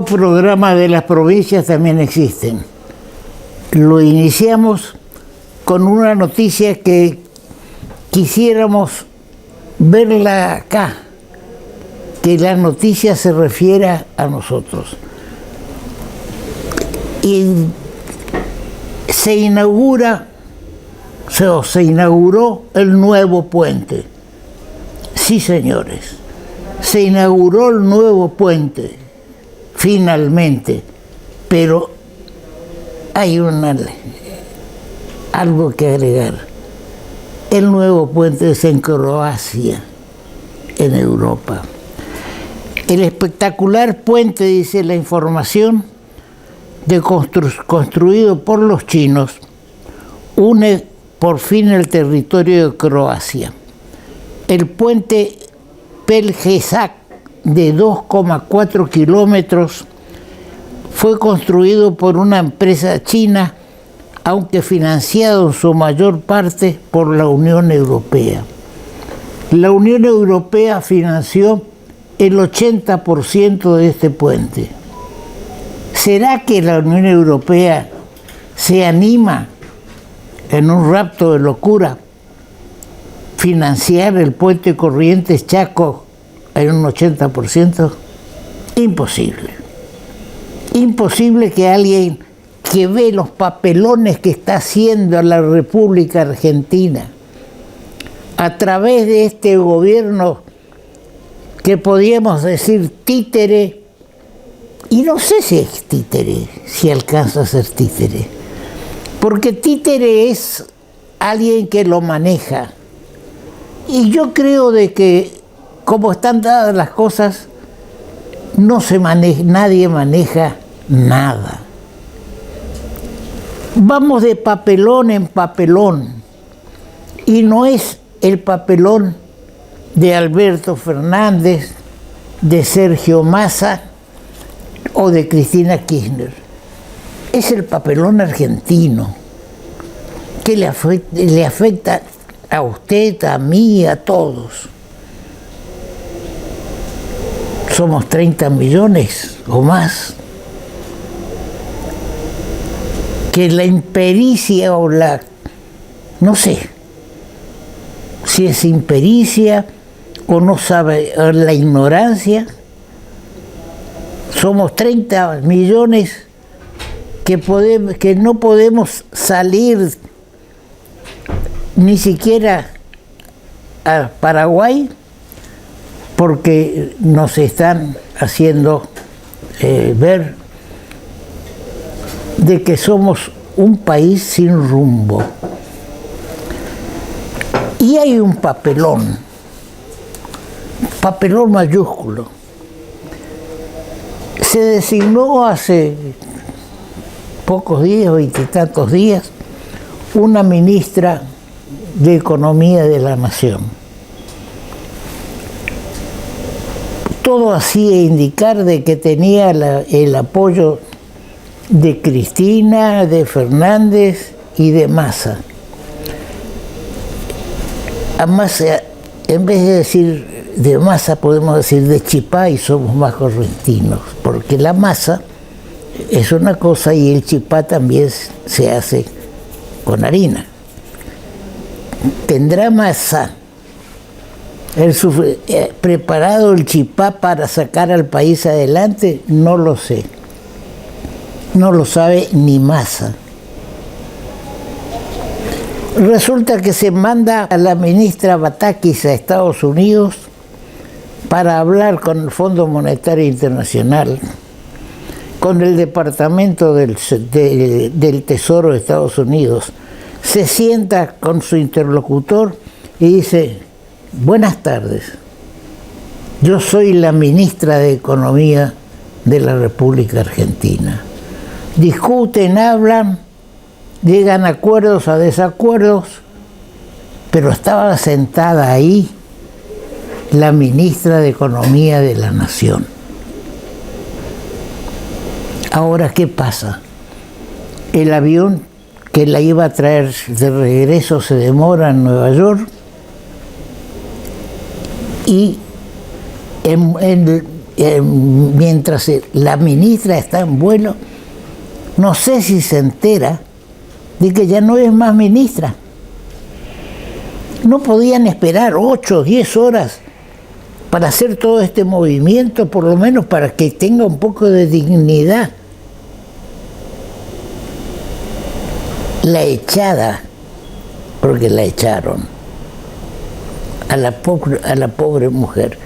nuevos programas de las provincias también existen. Lo iniciamos con una noticia que quisiéramos verla acá, que la noticia se refiera a nosotros. Y se inauguró el nuevo puente. Sí, señores, se inauguró el nuevo puente, finalmente, pero hay algo que agregar. El nuevo puente es en Croacia, en Europa. El espectacular puente, dice la información, construido por los chinos, une por fin el territorio de Croacia. El puente Pelješac, de 2,4 kilómetros, fue construido por una empresa china, aunque financiado en su mayor parte por la Unión Europea. La Unión Europea financió el 80% de este puente. ¿Será que la Unión Europea se anima, en un rapto de locura, financiar el puente Corrientes-Chaco en un 80%? Imposible. Imposible que alguien que ve los papelones que está haciendo la República Argentina a través de este gobierno que podríamos decir títere, y no sé si es títere, si alcanza a ser títere, porque títere es alguien que lo maneja. Y yo creo de que, como están dadas las cosas, nadie maneja nada. Vamos de papelón en papelón, y no es el papelón de Alberto Fernández, de Sergio Massa o de Cristina Kirchner. Es el papelón argentino, que le afecta a usted, a mí, a todos. Somos 30 millones o más. Que la impericia o no sé si es impericia o no sabe, o la ignorancia. Somos 30 millones que no podemos salir ni siquiera a Paraguay porque nos están haciendo ver de que somos un país sin rumbo. Y hay un papelón mayúsculo. Se designó hace pocos días, 20 y tantos días, una ministra de Economía de la Nación. Todo hacía indicar de que tenía el apoyo de Cristina, de Fernández y de Massa. A Massa, en vez de decir de Massa, podemos decir de chipá y somos más correntinos, porque la masa es una cosa y el chipá también se hace con harina. ¿Tendrá Massa preparado el chipá para sacar al país adelante? No lo sé. No lo sabe ni Massa. Resulta que se manda a la ministra Batakis a Estados Unidos para hablar con el Fondo Monetario Internacional, con el Departamento del Tesoro de Estados Unidos. Se sienta con su interlocutor y dice: buenas tardes, yo soy la ministra de Economía de la República Argentina. Discuten, hablan, llegan a acuerdos, a desacuerdos, pero estaba sentada ahí la ministra de Economía de la Nación. Ahora, ¿qué pasa? El avión que la iba a traer de regreso se demora en Nueva York y mientras la ministra está en vuelo, no sé si se entera de que ya no es más ministra. No podían esperar 8 o 10 horas para hacer todo este movimiento, por lo menos para que tenga un poco de dignidad. La echada, porque la echaron, a la pobre mujer.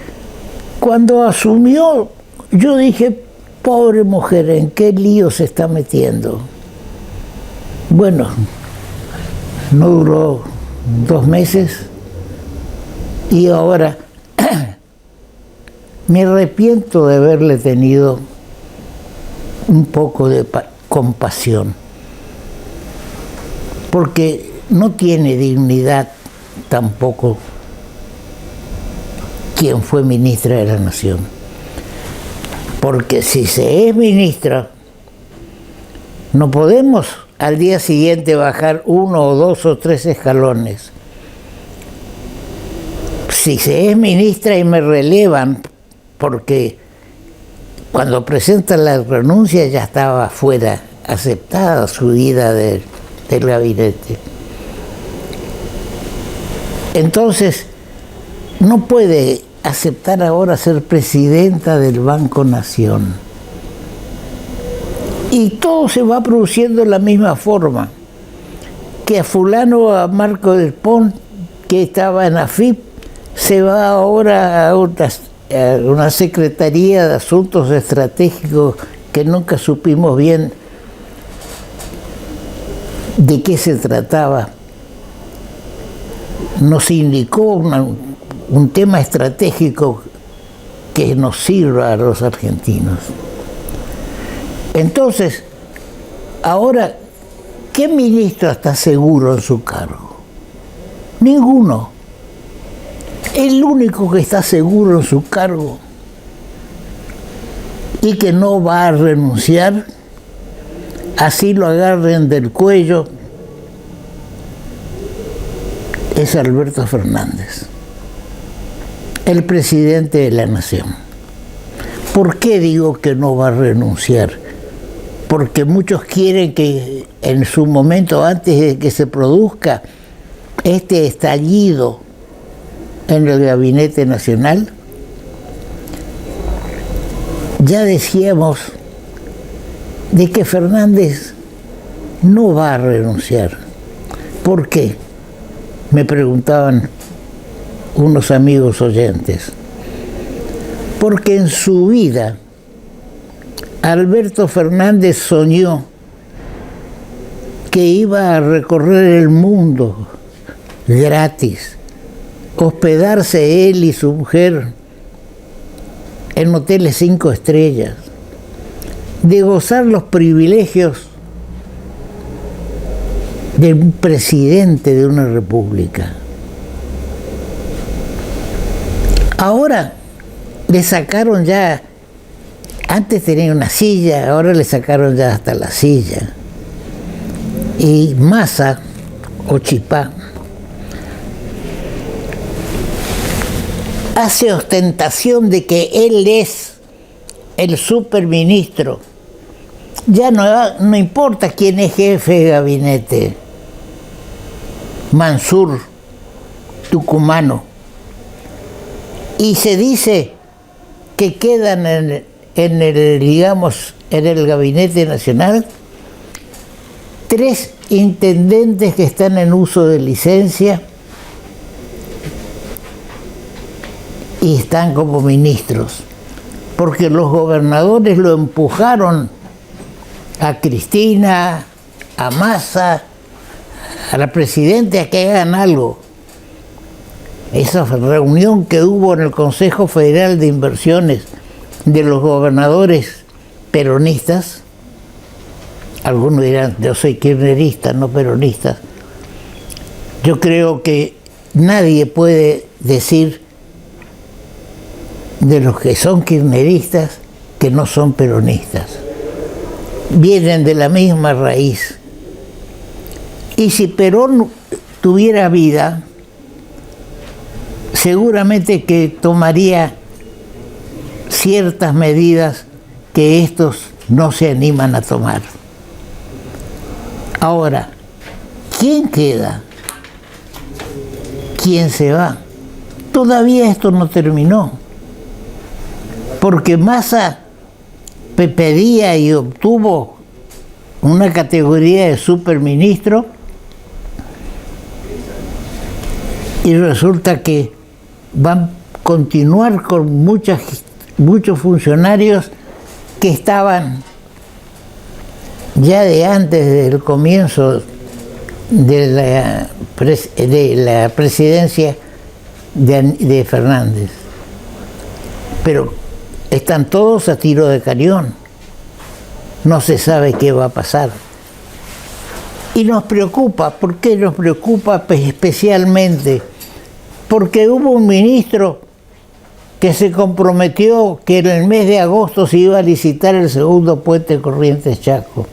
Cuando asumió, yo dije, pobre mujer, ¿en qué lío se está metiendo? Bueno, no duró 2 meses y ahora me arrepiento de haberle tenido un poco de compasión, porque no tiene dignidad tampoco quien fue ministra de la Nación. Porque si se es ministra, no podemos al día siguiente bajar 1 o 2 o 3 escalones. Si se es ministra y me relevan, porque cuando presenta la renuncia ya estaba fuera, aceptada su ida del gabinete. Entonces, no puede aceptar ahora ser presidenta del Banco Nación. Y todo se va produciendo de la misma forma. Que a fulano, a Marco del Pont, que estaba en AFIP, se va ahora a una Secretaría de Asuntos Estratégicos que nunca supimos bien de qué se trataba. Nos indicó un tema estratégico que nos sirva a los argentinos. Entonces, ahora, ¿qué ministro está seguro en su cargo? Ninguno. El único que está seguro en su cargo y que no va a renunciar, así lo agarren del cuello, es Alberto Fernández, el presidente de la Nación. ¿Por qué digo que no va a renunciar? Porque muchos quieren que en su momento, antes de que se produzca este estallido en el Gabinete Nacional, ya decíamos de que Fernández no va a renunciar. ¿Por qué? Me preguntaban unos amigos oyentes. Porque en su vida Alberto Fernández soñó que iba a recorrer el mundo gratis, hospedarse él y su mujer en hoteles 5 estrellas, de gozar los privilegios de un presidente de una república. Ahora le sacaron ya, antes tenía una silla, ahora le sacaron ya hasta la silla. Y Massa, o Chipá, hace ostentación de que él es el superministro. Ya no importa quién es jefe de gabinete. Mansur, tucumano. Y se dice que quedan en el Gabinete Nacional 3 intendentes que están en uso de licencia y están como ministros, porque los gobernadores lo empujaron a Cristina, a Massa, a la presidenta a que hagan algo. Esa reunión que hubo en el Consejo Federal de Inversiones de los gobernadores peronistas, algunos dirán, yo soy kirchnerista, no peronista. Yo creo que nadie puede decir de los que son kirchneristas que no son peronistas. Vienen de la misma raíz. Y si Perón tuviera vida, seguramente que tomaría ciertas medidas que estos no se animan a tomar. Ahora, ¿quién queda? ¿Quién se va? Todavía esto no terminó, porque Massa pedía y obtuvo una categoría de superministro, y resulta que van a continuar con muchos funcionarios que estaban ya de antes del comienzo de la presidencia de Fernández. Pero están todos a tiro de cañón. No se sabe qué va a pasar. Y nos preocupa. ¿Por qué nos preocupa especialmente? Porque hubo un ministro que se comprometió que en el mes de agosto se iba a licitar el segundo puente Corrientes-Chaco.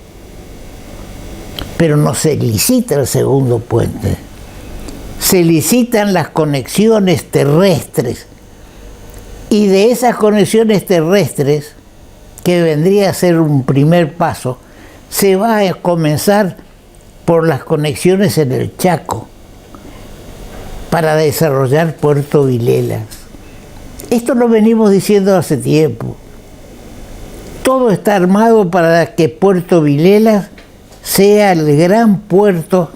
Pero no se licita el segundo puente. Se licitan las conexiones terrestres. Y de esas conexiones terrestres, que vendría a ser un primer paso, se va a comenzar por las conexiones en el Chaco para desarrollar Puerto Vilelas. Esto lo venimos diciendo hace tiempo. Todo está armado para que Puerto Vilelas sea el gran puerto,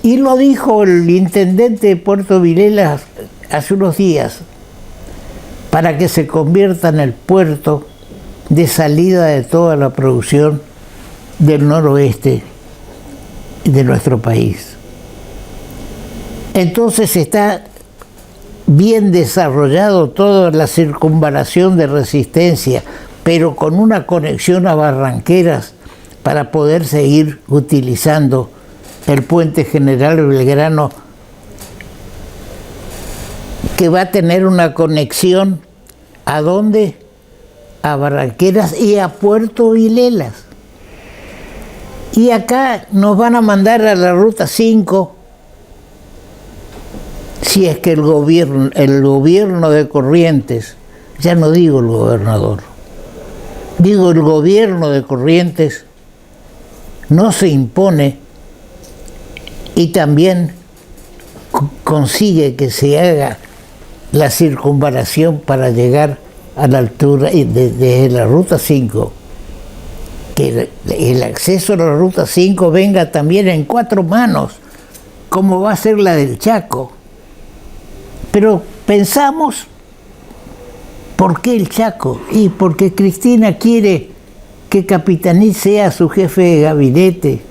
y lo dijo el intendente de Puerto Vilelas hace unos días, para que se convierta en el puerto de salida de toda la producción del noroeste de nuestro país. Entonces está bien desarrollado toda la circunvalación de Resistencia, pero con una conexión a Barranqueras para poder seguir utilizando el puente General Belgrano, que va a tener una conexión ¿a dónde? A Barranqueras y a Puerto Vilelas. Y acá nos van a mandar a la Ruta 5, si es que el gobierno de Corrientes, ya no digo el gobernador, digo el gobierno de Corrientes, no se impone y también consigue que se haga la circunvalación para llegar a la altura de la Ruta 5, que el acceso a la Ruta 5 venga también en 4 manos, como va a ser la del Chaco. Pero pensamos, ¿por qué el Chaco? Y porque Cristina quiere que Capitaní sea su jefe de gabinete,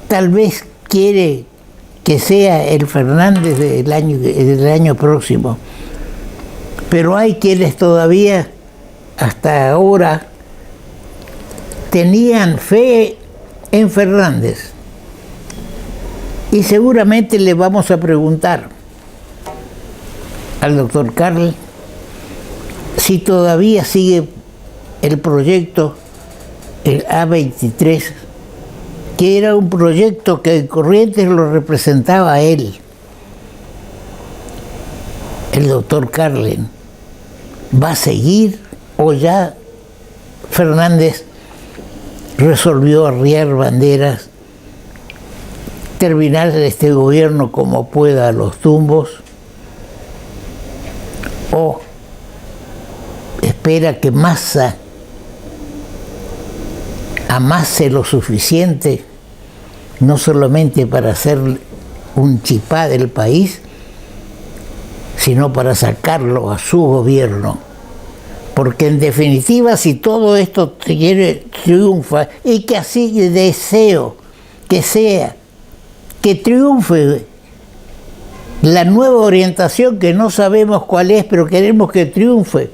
tal vez quiere que sea el Fernández del año próximo. Pero hay quienes todavía, hasta ahora, tenían fe en Fernández. Y seguramente le vamos a preguntar al doctor Carl si todavía sigue el proyecto, el A23, que era un proyecto que Corrientes lo representaba a él, el doctor Carlen. ¿Va a seguir o ya Fernández resolvió arriar banderas, terminar este gobierno como pueda a los tumbos, o espera que Massa amase lo suficiente, no solamente para hacer un chipá del país, sino para sacarlo a su gobierno? Porque en definitiva, si todo esto triunfa, y que así deseo que sea, que triunfe la nueva orientación, que no sabemos cuál es, pero queremos que triunfe,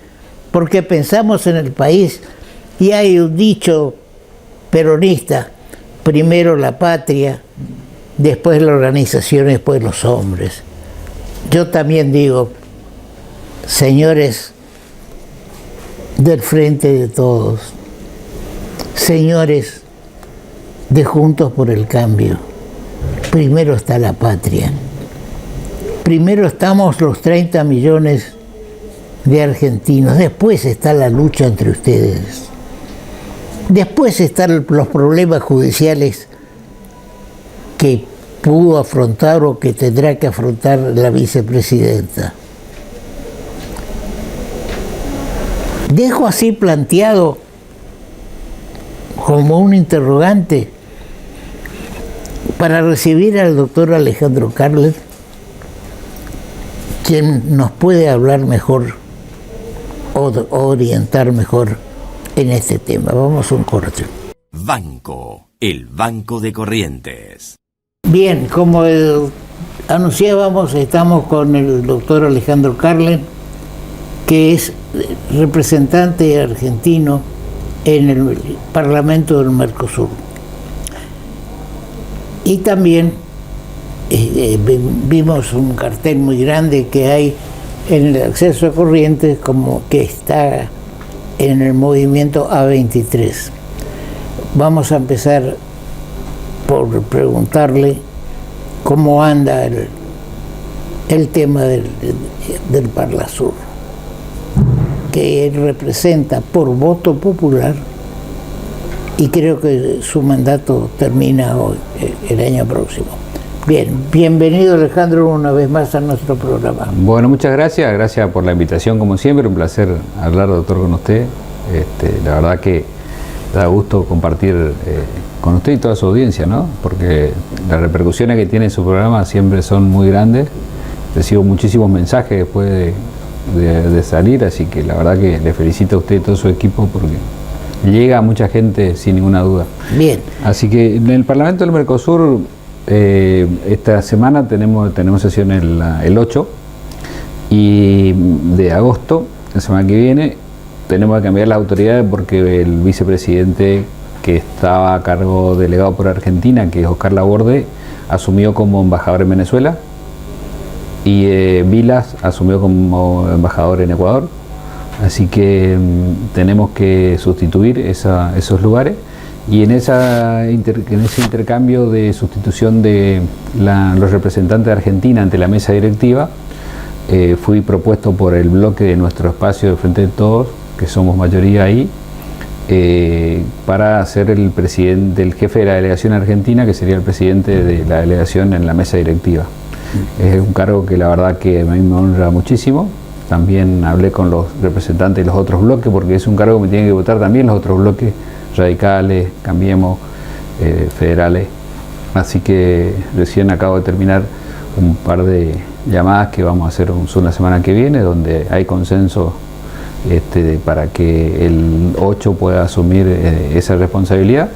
porque pensamos en el país. Y hay un dicho peronista: primero la patria, después la organización, después los hombres. Yo también digo, señores del Frente de Todos, señores de Juntos por el Cambio, primero está la patria. Primero estamos los 30 millones de argentinos. Después está la lucha entre ustedes. Después están los problemas judiciales que pudo afrontar o que tendrá que afrontar la vicepresidenta. Dejo así planteado como un interrogante para recibir al doctor Alejandro Carlen, quien nos puede hablar mejor o orientar mejor en este tema. Vamos a un corte. Banco, el Banco de Corrientes. Bien, como anunciábamos, estamos con el doctor Alejandro Carlen, que es representante argentino en el Parlamento del Mercosur. Y también vimos un cartel muy grande que hay en el acceso a Corrientes, como que está en el movimiento A23. Vamos a empezar por preguntarle cómo anda el tema del Parlasur, que él representa por voto popular, y creo que su mandato termina hoy, el año próximo. Bien, bienvenido Alejandro una vez más a nuestro programa. Bueno, muchas gracias, gracias por la invitación como siempre, un placer hablar, doctor, con usted. La verdad que da gusto compartir con usted y toda su audiencia, ¿no? Porque las repercusiones que tiene su programa siempre son muy grandes. Recibo muchísimos mensajes después de salir, así que la verdad que le felicito a usted y todo su equipo porque llega a mucha gente sin ninguna duda. Bien. Así que en el Parlamento del Mercosur esta semana tenemos sesión el 8 y de agosto, la semana que viene, tenemos que cambiar las autoridades porque el vicepresidente que estaba a cargo delegado por Argentina, que es Oscar Laborde, asumió como embajador en Venezuela y Vilas asumió como embajador en Ecuador. Así que tenemos que sustituir esos lugares y en ese intercambio de sustitución de los representantes de Argentina ante la mesa directiva, fui propuesto por el bloque de nuestro espacio de Frente de Todos, que somos mayoría ahí, para ser el jefe de la delegación argentina, que sería el presidente de la delegación en la mesa directiva. Es un cargo que la verdad que a mí me honra muchísimo. También hablé con los representantes de los otros bloques, porque es un cargo que me tienen que votar también los otros bloques, radicales, Cambiemos, federales. Así que recién acabo de terminar un par de llamadas que vamos a hacer un Zoom la semana que viene, donde hay consenso para que el 8 pueda asumir esa responsabilidad,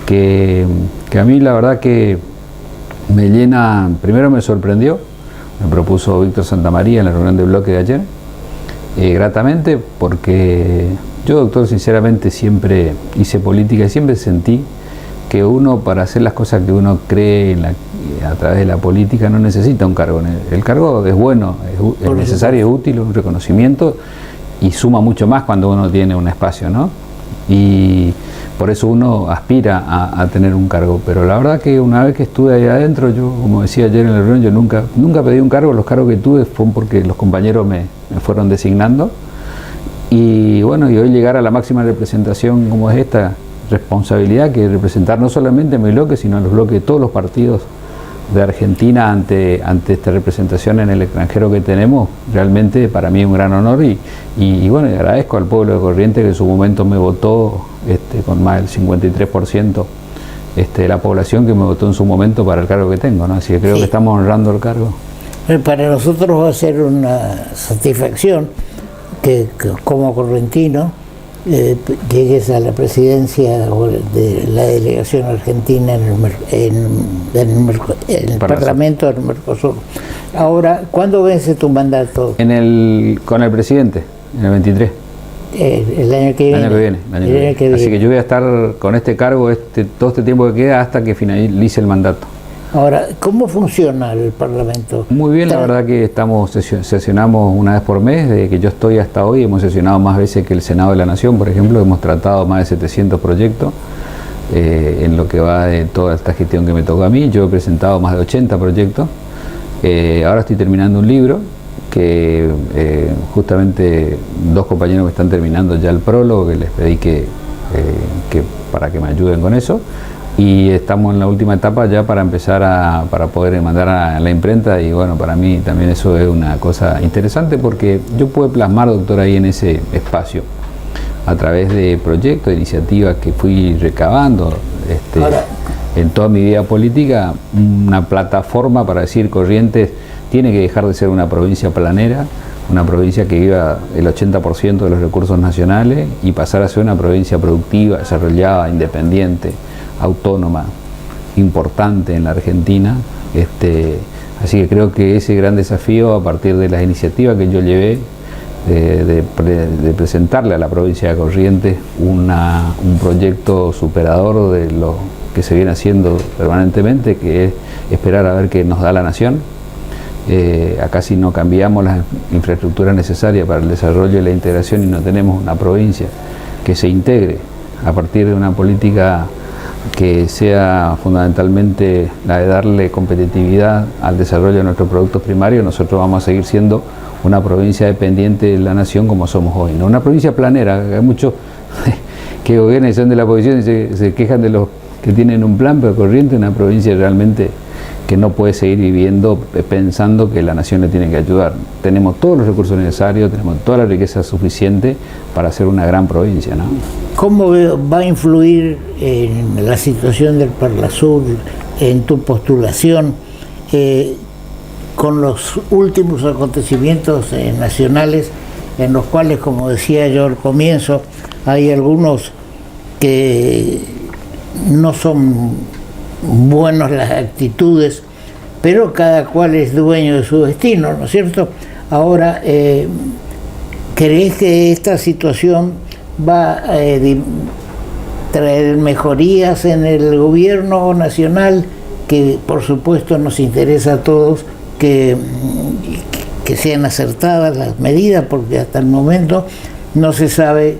que a mí la verdad que me llena, primero me sorprendió, me propuso Víctor Santamaría en la reunión de bloque de ayer, gratamente, porque yo, doctor, sinceramente siempre hice política y siempre sentí que uno, para hacer las cosas que uno cree a través de la política, no necesita un cargo. El cargo es bueno, es necesario, es útil, es un reconocimiento y suma mucho más cuando uno tiene un espacio, ¿no? Y por eso uno aspira a tener un cargo, pero la verdad que una vez que estuve ahí adentro, yo, como decía ayer en la reunión, yo nunca pedí un cargo. Los cargos que tuve fueron porque los compañeros me fueron designando, y bueno, y hoy llegar a la máxima representación como es esta responsabilidad, que es representar no solamente a mi bloque, sino a los bloques de todos los partidos de Argentina ante esta representación en el extranjero que tenemos, realmente para mí es un gran honor, y bueno, y agradezco al pueblo de Corrientes que en su momento me votó con más del 53% de la población que me votó en su momento para el cargo que tengo, ¿no? Así que creo que estamos honrando el cargo. Para nosotros va a ser una satisfacción que como correntino llegues a la presidencia de la delegación argentina en el Parlamento del Mercosur. Ahora, ¿cuándo vence tu mandato? Con el presidente, en el 23. El año que viene. Así que yo voy a estar con este cargo todo este tiempo que queda hasta que finalice el mandato. Ahora, ¿cómo funciona el Parlamento? Muy bien, la verdad que sesionamos una vez por mes. Desde que yo estoy hasta hoy hemos sesionado más veces que el Senado de la Nación, por ejemplo. Hemos tratado más de 700 proyectos en lo que va de toda esta gestión que me tocó a mí. Yo he presentado más de 80 proyectos. Ahora estoy terminando un libro que justamente dos compañeros que están terminando ya el prólogo, que les pedí que para que me ayuden con eso, y estamos en la última etapa ya para empezar para poder mandar a la imprenta. Y bueno, para mí también eso es una cosa interesante, porque yo puedo plasmar, doctor, ahí en ese espacio, a través de proyectos, de iniciativas que fui recabando en toda mi vida política, una plataforma para decir: Corrientes tiene que dejar de ser una provincia planera, una provincia que viva el 80% de los recursos nacionales, y pasar a ser una provincia productiva, desarrollada, independiente, autónoma, importante en la Argentina. Así que creo que ese gran desafío, a partir de las iniciativas que yo llevé, de presentarle a la provincia de Corrientes un proyecto superador de lo que se viene haciendo permanentemente, que es esperar a ver qué nos da la nación. Acá, si no cambiamos las infraestructuras necesarias para el desarrollo y la integración, y no tenemos una provincia que se integre a partir de una política que sea fundamentalmente la de darle competitividad al desarrollo de nuestros productos primarios, nosotros vamos a seguir siendo una provincia dependiente de la nación como somos hoy, ¿no? Una provincia planera. Hay muchos que gobiernan y son de la oposición y se quejan de los que tienen un plan, pero Corrientes es una provincia realmente que no puede seguir viviendo pensando que la nación le tiene que ayudar. Tenemos todos los recursos necesarios, tenemos toda la riqueza suficiente para ser una gran provincia, ¿no? ¿Cómo va a influir en la situación del Parlasur, en tu postulación, con los últimos acontecimientos nacionales, en los cuales, como decía yo al comienzo, hay algunos que no son buenas las actitudes, pero cada cual es dueño de su destino, ¿no es cierto? Ahora, ¿crees que esta situación va a traer mejorías en el gobierno nacional, que por supuesto nos interesa a todos que sean acertadas las medidas, porque hasta el momento no se sabe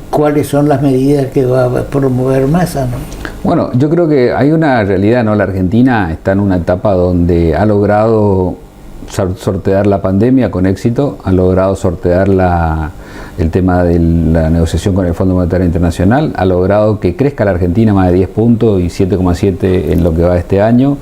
cuáles son las medidas que va a promover Massa, ¿no? Bueno, yo creo que hay una realidad, ¿no? La Argentina está en una etapa donde ha logrado sortear la pandemia con éxito, ha logrado sortear el tema de la negociación con el Fondo Monetario Internacional, ha logrado que crezca la Argentina más de 10 puntos y 7,7 en lo que va de este año.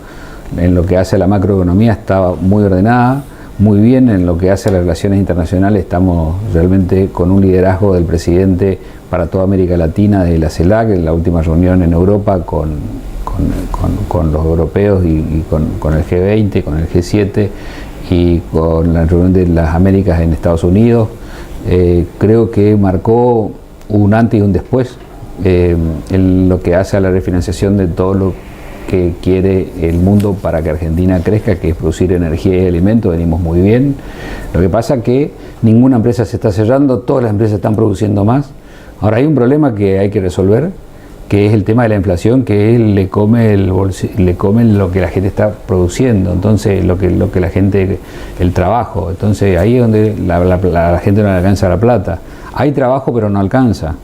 En lo que hace a la macroeconomía está muy ordenada, muy bien. En lo que hace a las relaciones internacionales estamos realmente con un liderazgo del presidente para toda América Latina, de la CELAC, en la última reunión en Europa con los europeos y con el G20, con el G7 y con la reunión de las Américas en Estados Unidos. Creo que marcó un antes y un después en lo que hace a la refinanciación de todo lo que quiere el mundo para que Argentina crezca, que es producir energía y alimentos. Venimos muy bien. Lo que pasa es que ninguna empresa se está cerrando, todas las empresas están produciendo más. Ahora hay un problema que hay que resolver, que es el tema de la inflación, que le come lo que la gente está produciendo, entonces lo que la gente, el trabajo. Entonces ahí es donde la gente no le alcanza la plata. Hay trabajo pero no alcanza.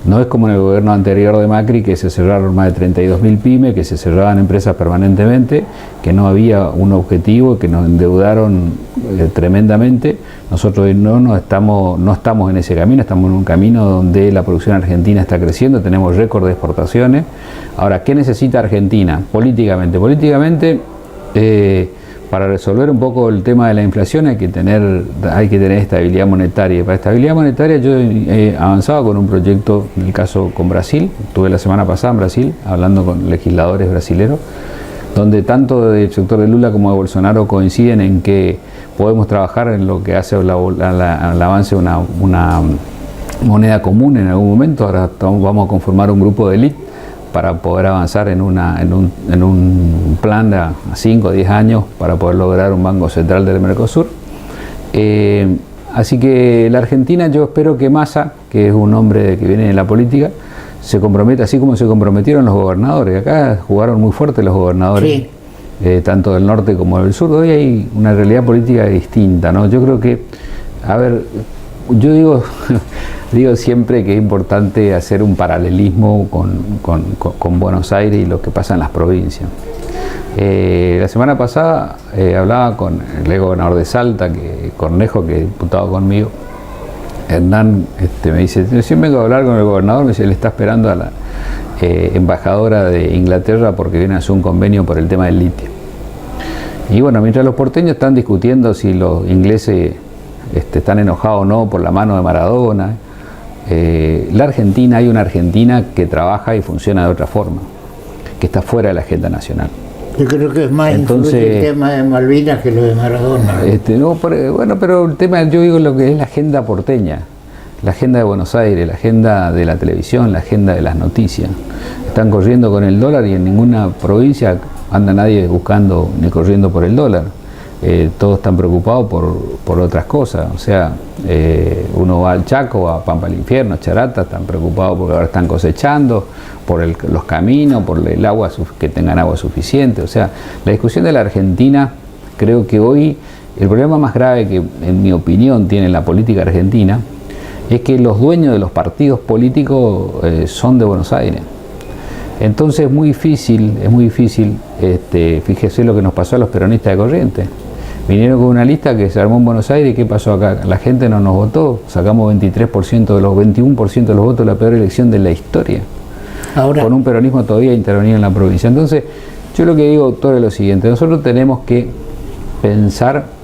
No es como en el gobierno anterior de Macri, que se cerraron más de 32.000 pymes, que se cerraban empresas permanentemente, que no había un objetivo, que nos endeudaron tremendamente. Nosotros hoy no estamos en ese camino, estamos en un camino donde la producción argentina está creciendo, tenemos récord de exportaciones. Ahora, ¿qué necesita Argentina políticamente? Políticamente, para resolver un poco el tema de la inflación hay que tener estabilidad monetaria. Para estabilidad monetaria yo he avanzado con un proyecto, en el caso con Brasil. Estuve la semana pasada en Brasil hablando con legisladores brasileños, donde tanto del sector de Lula como de Bolsonaro coinciden en que podemos trabajar en lo que hace al avance de una moneda común en algún momento. Ahora vamos a conformar un grupo de élite para poder avanzar en un plan de a 5 o 10 años para poder lograr un banco central del Mercosur. Así que la Argentina, yo espero que Massa, que es un hombre que viene de la política, se comprometa, así como se comprometieron los gobernadores. Acá jugaron muy fuerte los gobernadores, sí, tanto del norte como del sur. Hoy hay una realidad política distinta, ¿no? Yo creo que, yo digo siempre que es importante hacer un paralelismo con Buenos Aires y lo que pasa en las provincias. La semana pasada hablaba con el gobernador de Salta, Cornejo, que es diputado conmigo, Hernán me dice, recién vengo a hablar con el gobernador, me dice, él está esperando a la embajadora de Inglaterra porque viene a hacer un convenio por el tema del litio. Y bueno, mientras los porteños están discutiendo si los ingleses están enojados o no por la mano de Maradona, la Argentina, hay una Argentina que trabaja y funciona de otra forma, que está fuera de la agenda nacional. Yo creo que es más influyente el tema de Malvinas que lo de Maradona. No, bueno, pero el tema, yo digo lo que es la agenda porteña, la agenda de Buenos Aires, la agenda de la televisión, la agenda de las noticias. Están corriendo con el dólar y en ninguna provincia anda nadie buscando ni corriendo por el dólar. Todos están preocupados por otras cosas. O sea, uno va al Chaco, a Pampa al Infierno, a Charata, están preocupados porque ahora están cosechando, por los caminos, por el agua, que tengan agua suficiente. O sea, la discusión de la Argentina, creo que hoy el problema más grave que, en mi opinión, tiene la política argentina es que los dueños de los partidos políticos son de Buenos Aires. Entonces es muy difícil, fíjese lo que nos pasó a los peronistas de Corrientes. Vinieron con una lista que se armó en Buenos Aires y ¿qué pasó acá? La gente no nos votó, sacamos 23% de los 21% de los votos, la peor elección de la historia. Ahora, con un peronismo todavía intervenido en la provincia. Entonces, yo lo que digo todo es lo siguiente, nosotros tenemos que pensar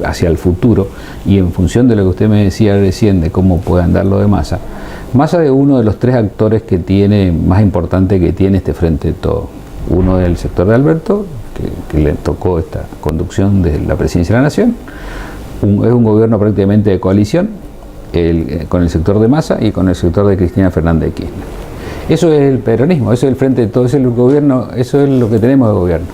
hacia el futuro y en función de lo que usted me decía recién de cómo puede andar lo de Massa. Massa es uno de los tres actores que tiene, más importante que tiene este Frente de Todo. Uno es el sector de Alberto, que le tocó esta conducción de la presidencia de la Nación. Es un gobierno prácticamente de coalición con el sector de Massa y con el sector de Cristina Fernández de Kirchner. Eso es el peronismo, eso es el Frente de Todo, eso es el gobierno, eso es lo que tenemos de gobierno.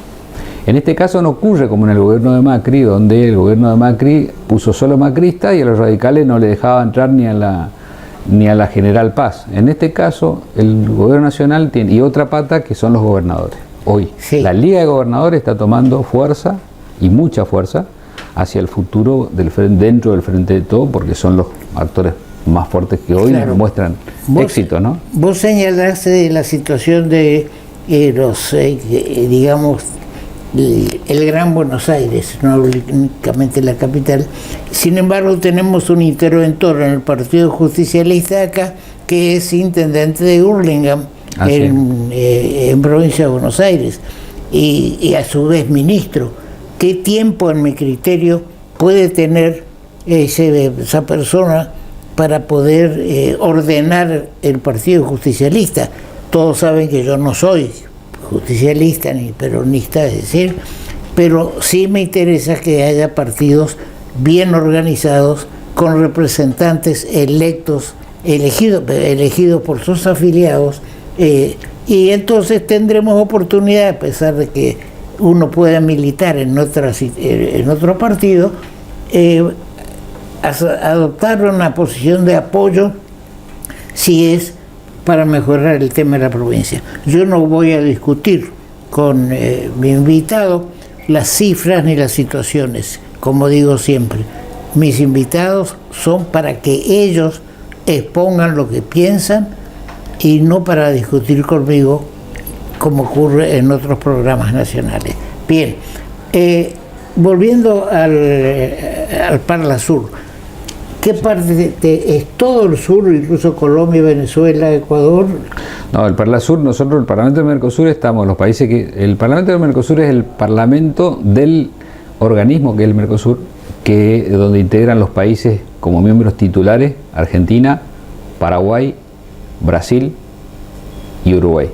En este caso no ocurre como en el gobierno de Macri, donde el gobierno de Macri puso solo macristas y a los radicales no le dejaba entrar ni a la General Paz. En este caso, el gobierno nacional tiene, y otra pata que son los gobernadores. Hoy, sí, la Liga de Gobernadores está tomando fuerza, y mucha fuerza, hacia el futuro dentro del Frente de Todo, porque son los actores más fuertes que hoy, claro, muestran éxito, ¿no? Vos señalaste la situación de digamos, el Gran Buenos Aires, no únicamente la capital. Sin embargo, tenemos un interventor en el Partido Justicialista acá, que es intendente de Hurlingham, en provincia de Buenos Aires, y a su vez ministro. ¿Qué tiempo, en mi criterio, puede tener esa persona para poder ordenar el Partido Justicialista? Todos saben que yo no soy justicialista ni peronista, es decir, pero sí me interesa que haya partidos bien organizados, con representantes elegidos por sus afiliados, y entonces tendremos oportunidad, a pesar de que uno pueda militar en otro partido, adoptar una posición de apoyo si es para mejorar el tema de la provincia. Yo no voy a discutir con mi invitado las cifras ni las situaciones, como digo siempre. Mis invitados son para que ellos expongan lo que piensan y no para discutir conmigo como ocurre en otros programas nacionales. Bien, volviendo al Parla Sur, ¿qué parte es todo el sur, incluso Colombia, Venezuela, Ecuador? No, el Parla Sur, nosotros, el Parlamento del Mercosur, estamos los países que... El Parlamento del Mercosur es el parlamento del organismo que es el Mercosur, donde integran los países como miembros titulares, Argentina, Paraguay, Brasil y Uruguay.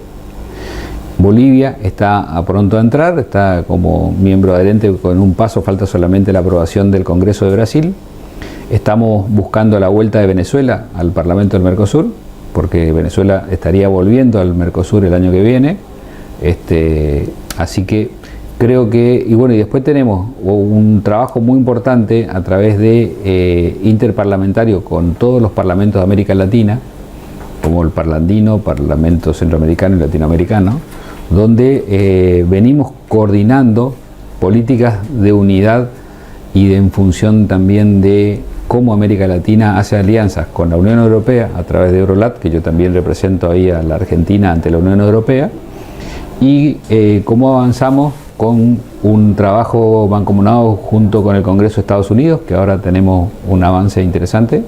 Bolivia está a pronto a entrar, está como miembro adherente con un paso, falta solamente la aprobación del Congreso de Brasil. Estamos buscando la vuelta de Venezuela al Parlamento del Mercosur, porque Venezuela estaría volviendo al Mercosur el año que viene. Así que creo que, y bueno, y después tenemos un trabajo muy importante a través de interparlamentario con todos los parlamentos de América Latina, como el Parlandino, Parlamento Centroamericano y Latinoamericano, donde venimos coordinando políticas de unidad y en función también de cómo América Latina hace alianzas con la Unión Europea a través de Eurolat, que yo también represento ahí a la Argentina ante la Unión Europea, y cómo avanzamos con un trabajo mancomunado junto con el Congreso de Estados Unidos, que ahora tenemos un avance interesante,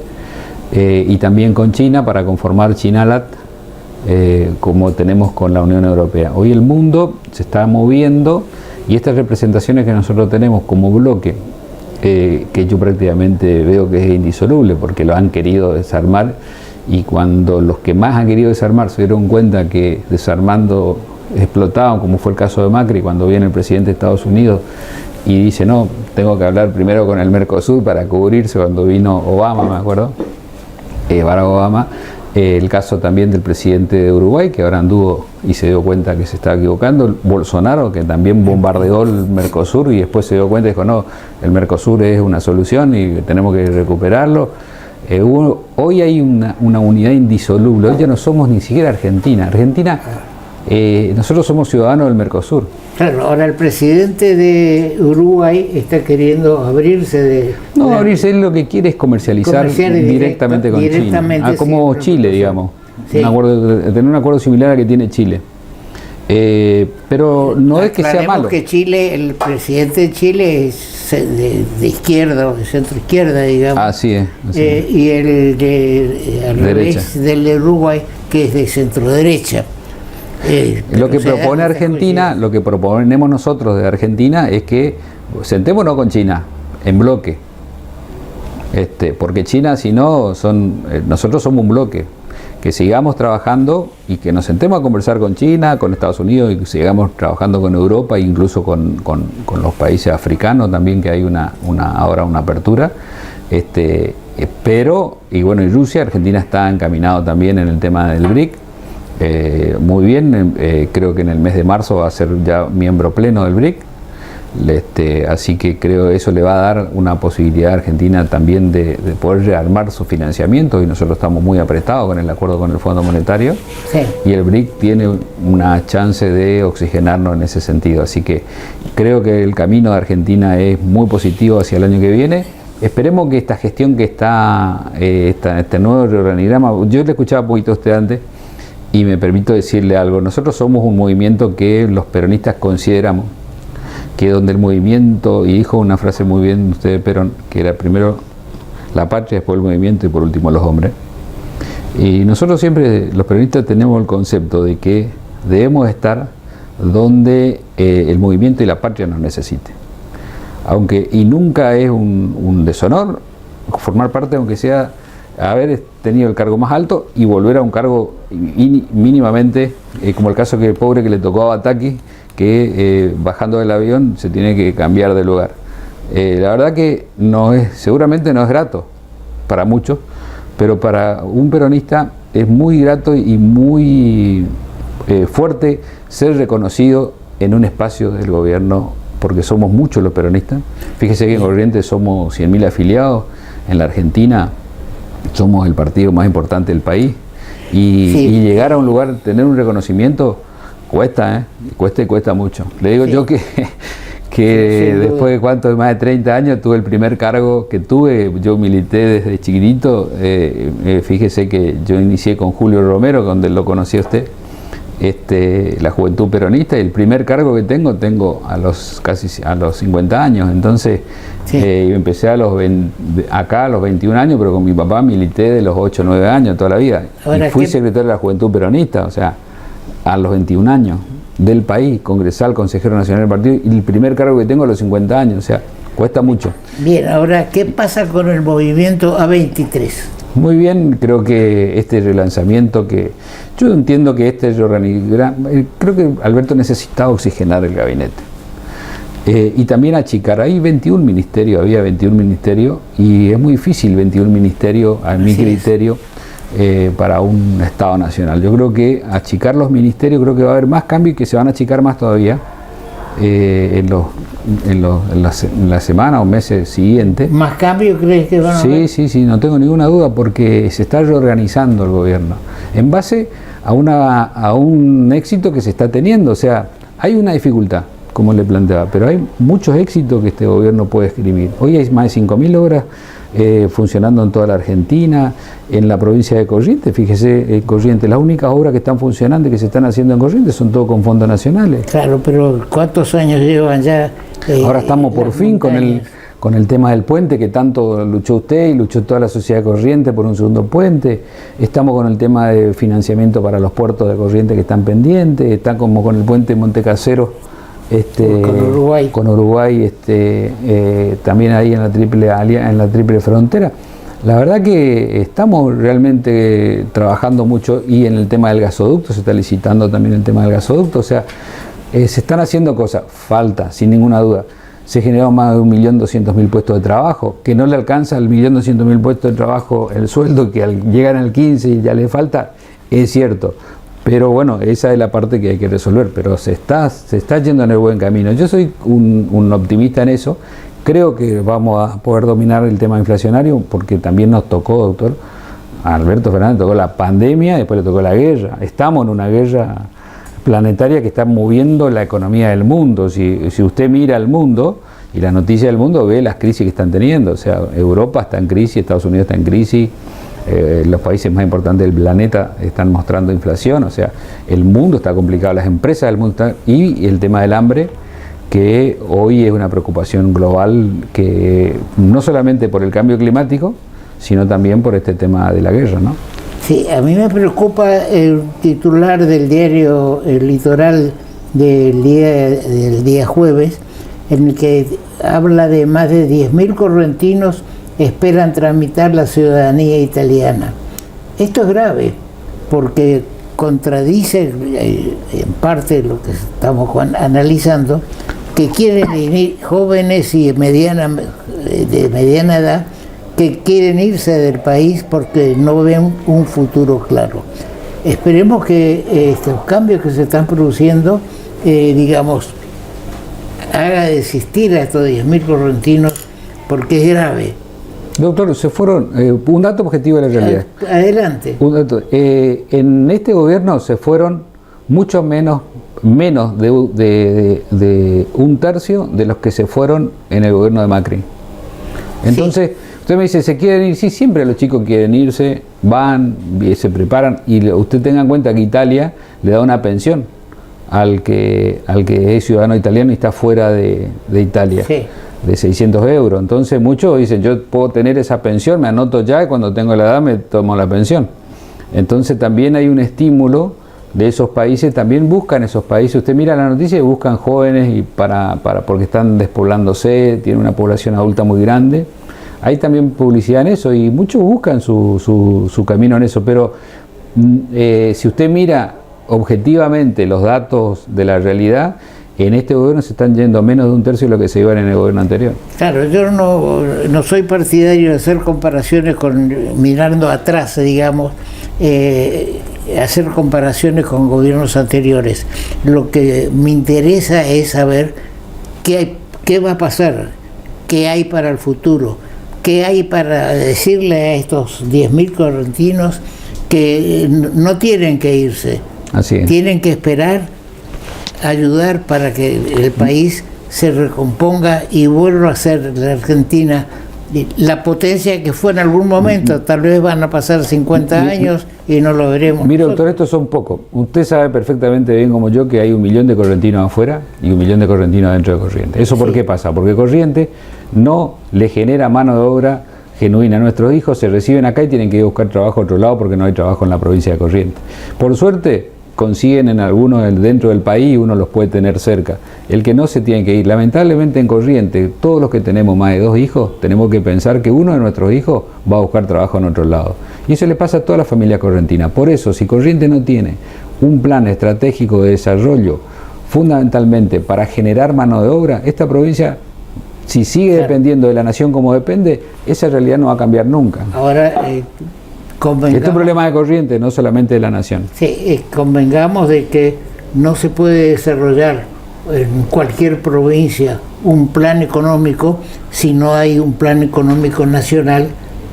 y también con China para conformar Chinalat, como tenemos con la Unión Europea. Hoy el mundo se está moviendo y estas representaciones que nosotros tenemos como bloque, que yo prácticamente veo que es indisoluble porque lo han querido desarmar, y cuando los que más han querido desarmar se dieron cuenta que desarmando explotaban, como fue el caso de Macri, cuando viene el presidente de Estados Unidos y dice no, tengo que hablar primero con el Mercosur para cubrirse, cuando vino Obama, me acuerdo, Barack Obama. El caso también del presidente de Uruguay, que ahora anduvo y se dio cuenta que se estaba equivocando. Bolsonaro, que también bombardeó el Mercosur y después se dio cuenta y dijo, no, el Mercosur es una solución y tenemos que recuperarlo. Hoy hay una unidad indisoluble. Hoy ya no somos ni siquiera Argentina. Nosotros somos ciudadanos del Mercosur. Claro, ahora el presidente de Uruguay está queriendo abrirse de... No, abrirse, él lo que quiere es comercializar directamente con China. Como sí, Chile, digamos. Sí. Tener un acuerdo similar al que tiene Chile. Pero no es que sea malo. Que Chile, el presidente de Chile es de izquierda, de centro izquierda, digamos. Así es. Y el al revés del de Uruguay, que es de centro derecha. Lo que propone Argentina, lo que proponemos nosotros de Argentina es que sentémonos con China en bloque, porque China, si no, nosotros somos un bloque, que sigamos trabajando y que nos sentemos a conversar con China, con Estados Unidos, y que sigamos trabajando con Europa, incluso con los países africanos también, que hay ahora una apertura, pero, y bueno, y Rusia. Argentina está encaminado también en el tema del BRIC. Muy bien, creo que en el mes de marzo va a ser ya miembro pleno del BRIC, así que creo que eso le va a dar una posibilidad a Argentina también de poder rearmar su financiamiento, y nosotros estamos muy apretados con el acuerdo con el Fondo Monetario, sí. Y el BRIC tiene una chance de oxigenarnos en ese sentido, así que creo que el camino de Argentina es muy positivo hacia el año que viene. Esperemos que esta gestión que está, este nuevo organigrama, yo le escuchaba un poquito a usted antes, y me permito decirle algo. Nosotros somos un movimiento que los peronistas consideramos que donde el movimiento, y dijo una frase muy bien usted de Perón, que era primero la patria, después el movimiento y por último los hombres. Y nosotros siempre, los peronistas, tenemos el concepto de que debemos estar donde el movimiento y la patria nos necesiten. Y nunca es un deshonor formar parte, aunque sea haber tenido el cargo más alto y volver a un cargo mínimamente, como el caso que el pobre que le tocó a Bataki, que bajando del avión se tiene que cambiar de lugar. La verdad que seguramente no es grato para muchos, pero para un peronista es muy grato y muy fuerte ser reconocido en un espacio del gobierno, porque somos muchos los peronistas. Fíjese que en Corrientes somos 100.000 afiliados, en la Argentina somos el partido más importante del país, y llegar a un lugar, tener un reconocimiento, cuesta, cuesta mucho. Le digo yo que después de más de 30 años tuve el primer cargo que tuve. Yo milité desde chiquitito, fíjese que yo inicié con Julio Romero, donde lo conocí a usted, la Juventud Peronista, y el primer cargo que tengo a los 50 años, entonces empecé acá a los 21 años, pero con mi papá milité de los 8 o 9 años toda la vida. Ahora, y fui secretario de la Juventud Peronista, o sea, a los 21 años del país, congresal, consejero nacional del partido, y el primer cargo que tengo a los 50 años, o sea, cuesta mucho. Bien, ahora, ¿qué pasa con el movimiento A23? Muy bien, creo que este relanzamiento, que yo entiendo que creo que Alberto necesitaba oxigenar el gabinete, y también achicar. Hay 21 ministerios, había 21 ministerios, y es muy difícil 21 ministerios, a mi criterio, para un Estado nacional. Yo creo que achicar los ministerios, creo que va a haber más cambios y que se van a achicar más todavía en la semana o meses siguientes. ¿Más cambios crees que van a haber? Sí, no tengo ninguna duda, porque se está reorganizando el gobierno en base a un éxito que se está teniendo. O sea, hay una dificultad, como le planteaba, pero hay muchos éxitos que este gobierno puede escribir. Hoy hay más de 5.000 obras funcionando en toda la Argentina, en la provincia de Corrientes. Fíjese, Corrientes, las únicas obras que están funcionando y que se están haciendo en Corrientes son todo con fondos nacionales. Claro, pero ¿cuántos años llevan ya? Ahora estamos por fin con el tema del puente, que tanto luchó usted y luchó toda la sociedad de Corrientes por un segundo puente. Estamos con el tema de financiamiento para los puertos de Corrientes que están pendientes. Está como con el puente Montecasero, con Uruguay, también ahí en la triple frontera. La verdad que estamos realmente trabajando mucho, y en el tema del gasoducto, se está licitando también el tema del gasoducto. O sea, se están haciendo cosas, falta, sin ninguna duda. Se generaron más de 1.200.000 puestos de trabajo, que no le alcanza al 1.200.000 puestos de trabajo el sueldo, que llegan al 15 y ya le falta, es cierto. Pero bueno, esa es la parte que hay que resolver, pero se está yendo en el buen camino. Yo soy un optimista en eso. Creo que vamos a poder dominar el tema inflacionario, porque también nos tocó, doctor, a Alberto Fernández tocó la pandemia, después le tocó la guerra. Estamos en una guerra planetaria que está moviendo la economía del mundo. Si usted mira al mundo y la noticia del mundo, ve las crisis que están teniendo. O sea, Europa está en crisis, Estados Unidos está en crisis, los países más importantes del planeta están mostrando inflación. O sea, el mundo está complicado, las empresas del mundo están, y el tema del hambre, que hoy es una preocupación global, que no solamente por el cambio climático, sino también por este tema de la guerra, ¿no? Sí, a mí me preocupa el titular del diario El Litoral del día jueves, en el que habla de más de 10.000 correntinos esperan tramitar la ciudadanía italiana. Esto es grave, porque contradice en parte lo que estamos analizando, que quieren ir jóvenes y de mediana edad, que quieren irse del país porque no ven un futuro claro. Esperemos que estos cambios que se están produciendo, haga desistir a estos 10.000 correntinos, porque es grave. Doctor, se fueron, un dato objetivo de la realidad. Adelante. Un dato, en este gobierno se fueron mucho menos de un tercio de los que se fueron en el gobierno de Macri. Entonces, sí. Usted me dice, ¿se quieren ir? Sí, siempre los chicos quieren irse, van, se preparan, y usted tenga en cuenta que Italia le da una pensión al que es ciudadano italiano y está fuera de Italia, sí, de 600 euros. Entonces muchos dicen, yo puedo tener esa pensión, me anoto ya y cuando tengo la edad me tomo la pensión. Entonces también hay un estímulo de esos países, también buscan esos países. Usted mira la noticia y buscan jóvenes y porque están despoblándose, tienen una población adulta muy grande. Hay también publicidad en eso y muchos buscan su camino en eso, pero si usted mira objetivamente los datos de la realidad, en este gobierno se están yendo menos de un tercio de lo que se iban en el gobierno anterior. Claro, yo no soy partidario de hacer comparaciones mirando atrás, digamos, hacer comparaciones con gobiernos anteriores. Lo que me interesa es saber qué va a pasar, qué hay para el futuro, qué hay para decirle a estos 10.000 correntinos que no tienen que irse. Así es. Tienen que esperar, ayudar para que el país se recomponga y vuelva a ser la Argentina la potencia que fue en algún momento. Tal vez van a pasar 50 años y no lo veremos. Mire, doctor, estos son pocos. Usted sabe perfectamente bien como yo que hay 1 millón de correntinos afuera y 1 millón de correntinos dentro de Corrientes. ¿Eso por qué pasa? Porque Corrientes no le genera mano de obra genuina a nuestros hijos, se reciben acá y tienen que ir a buscar trabajo a otro lado porque no hay trabajo en la provincia de Corrientes. Por suerte consiguen en algunos dentro del país y uno los puede tener cerca. El que no se tiene que ir, lamentablemente en Corrientes, todos los que tenemos más de 2 hijos, tenemos que pensar que uno de nuestros hijos va a buscar trabajo en otro lado. Y eso le pasa a toda la familia correntina. Por eso, si Corrientes no tiene un plan estratégico de desarrollo, fundamentalmente para generar mano de obra, esta provincia, si sigue dependiendo de la nación como depende, esa realidad no va a cambiar nunca. Ahora, este es un problema de Corrientes, no solamente de la nación. Sí, convengamos de que no se puede desarrollar en cualquier provincia un plan económico si no hay un plan económico nacional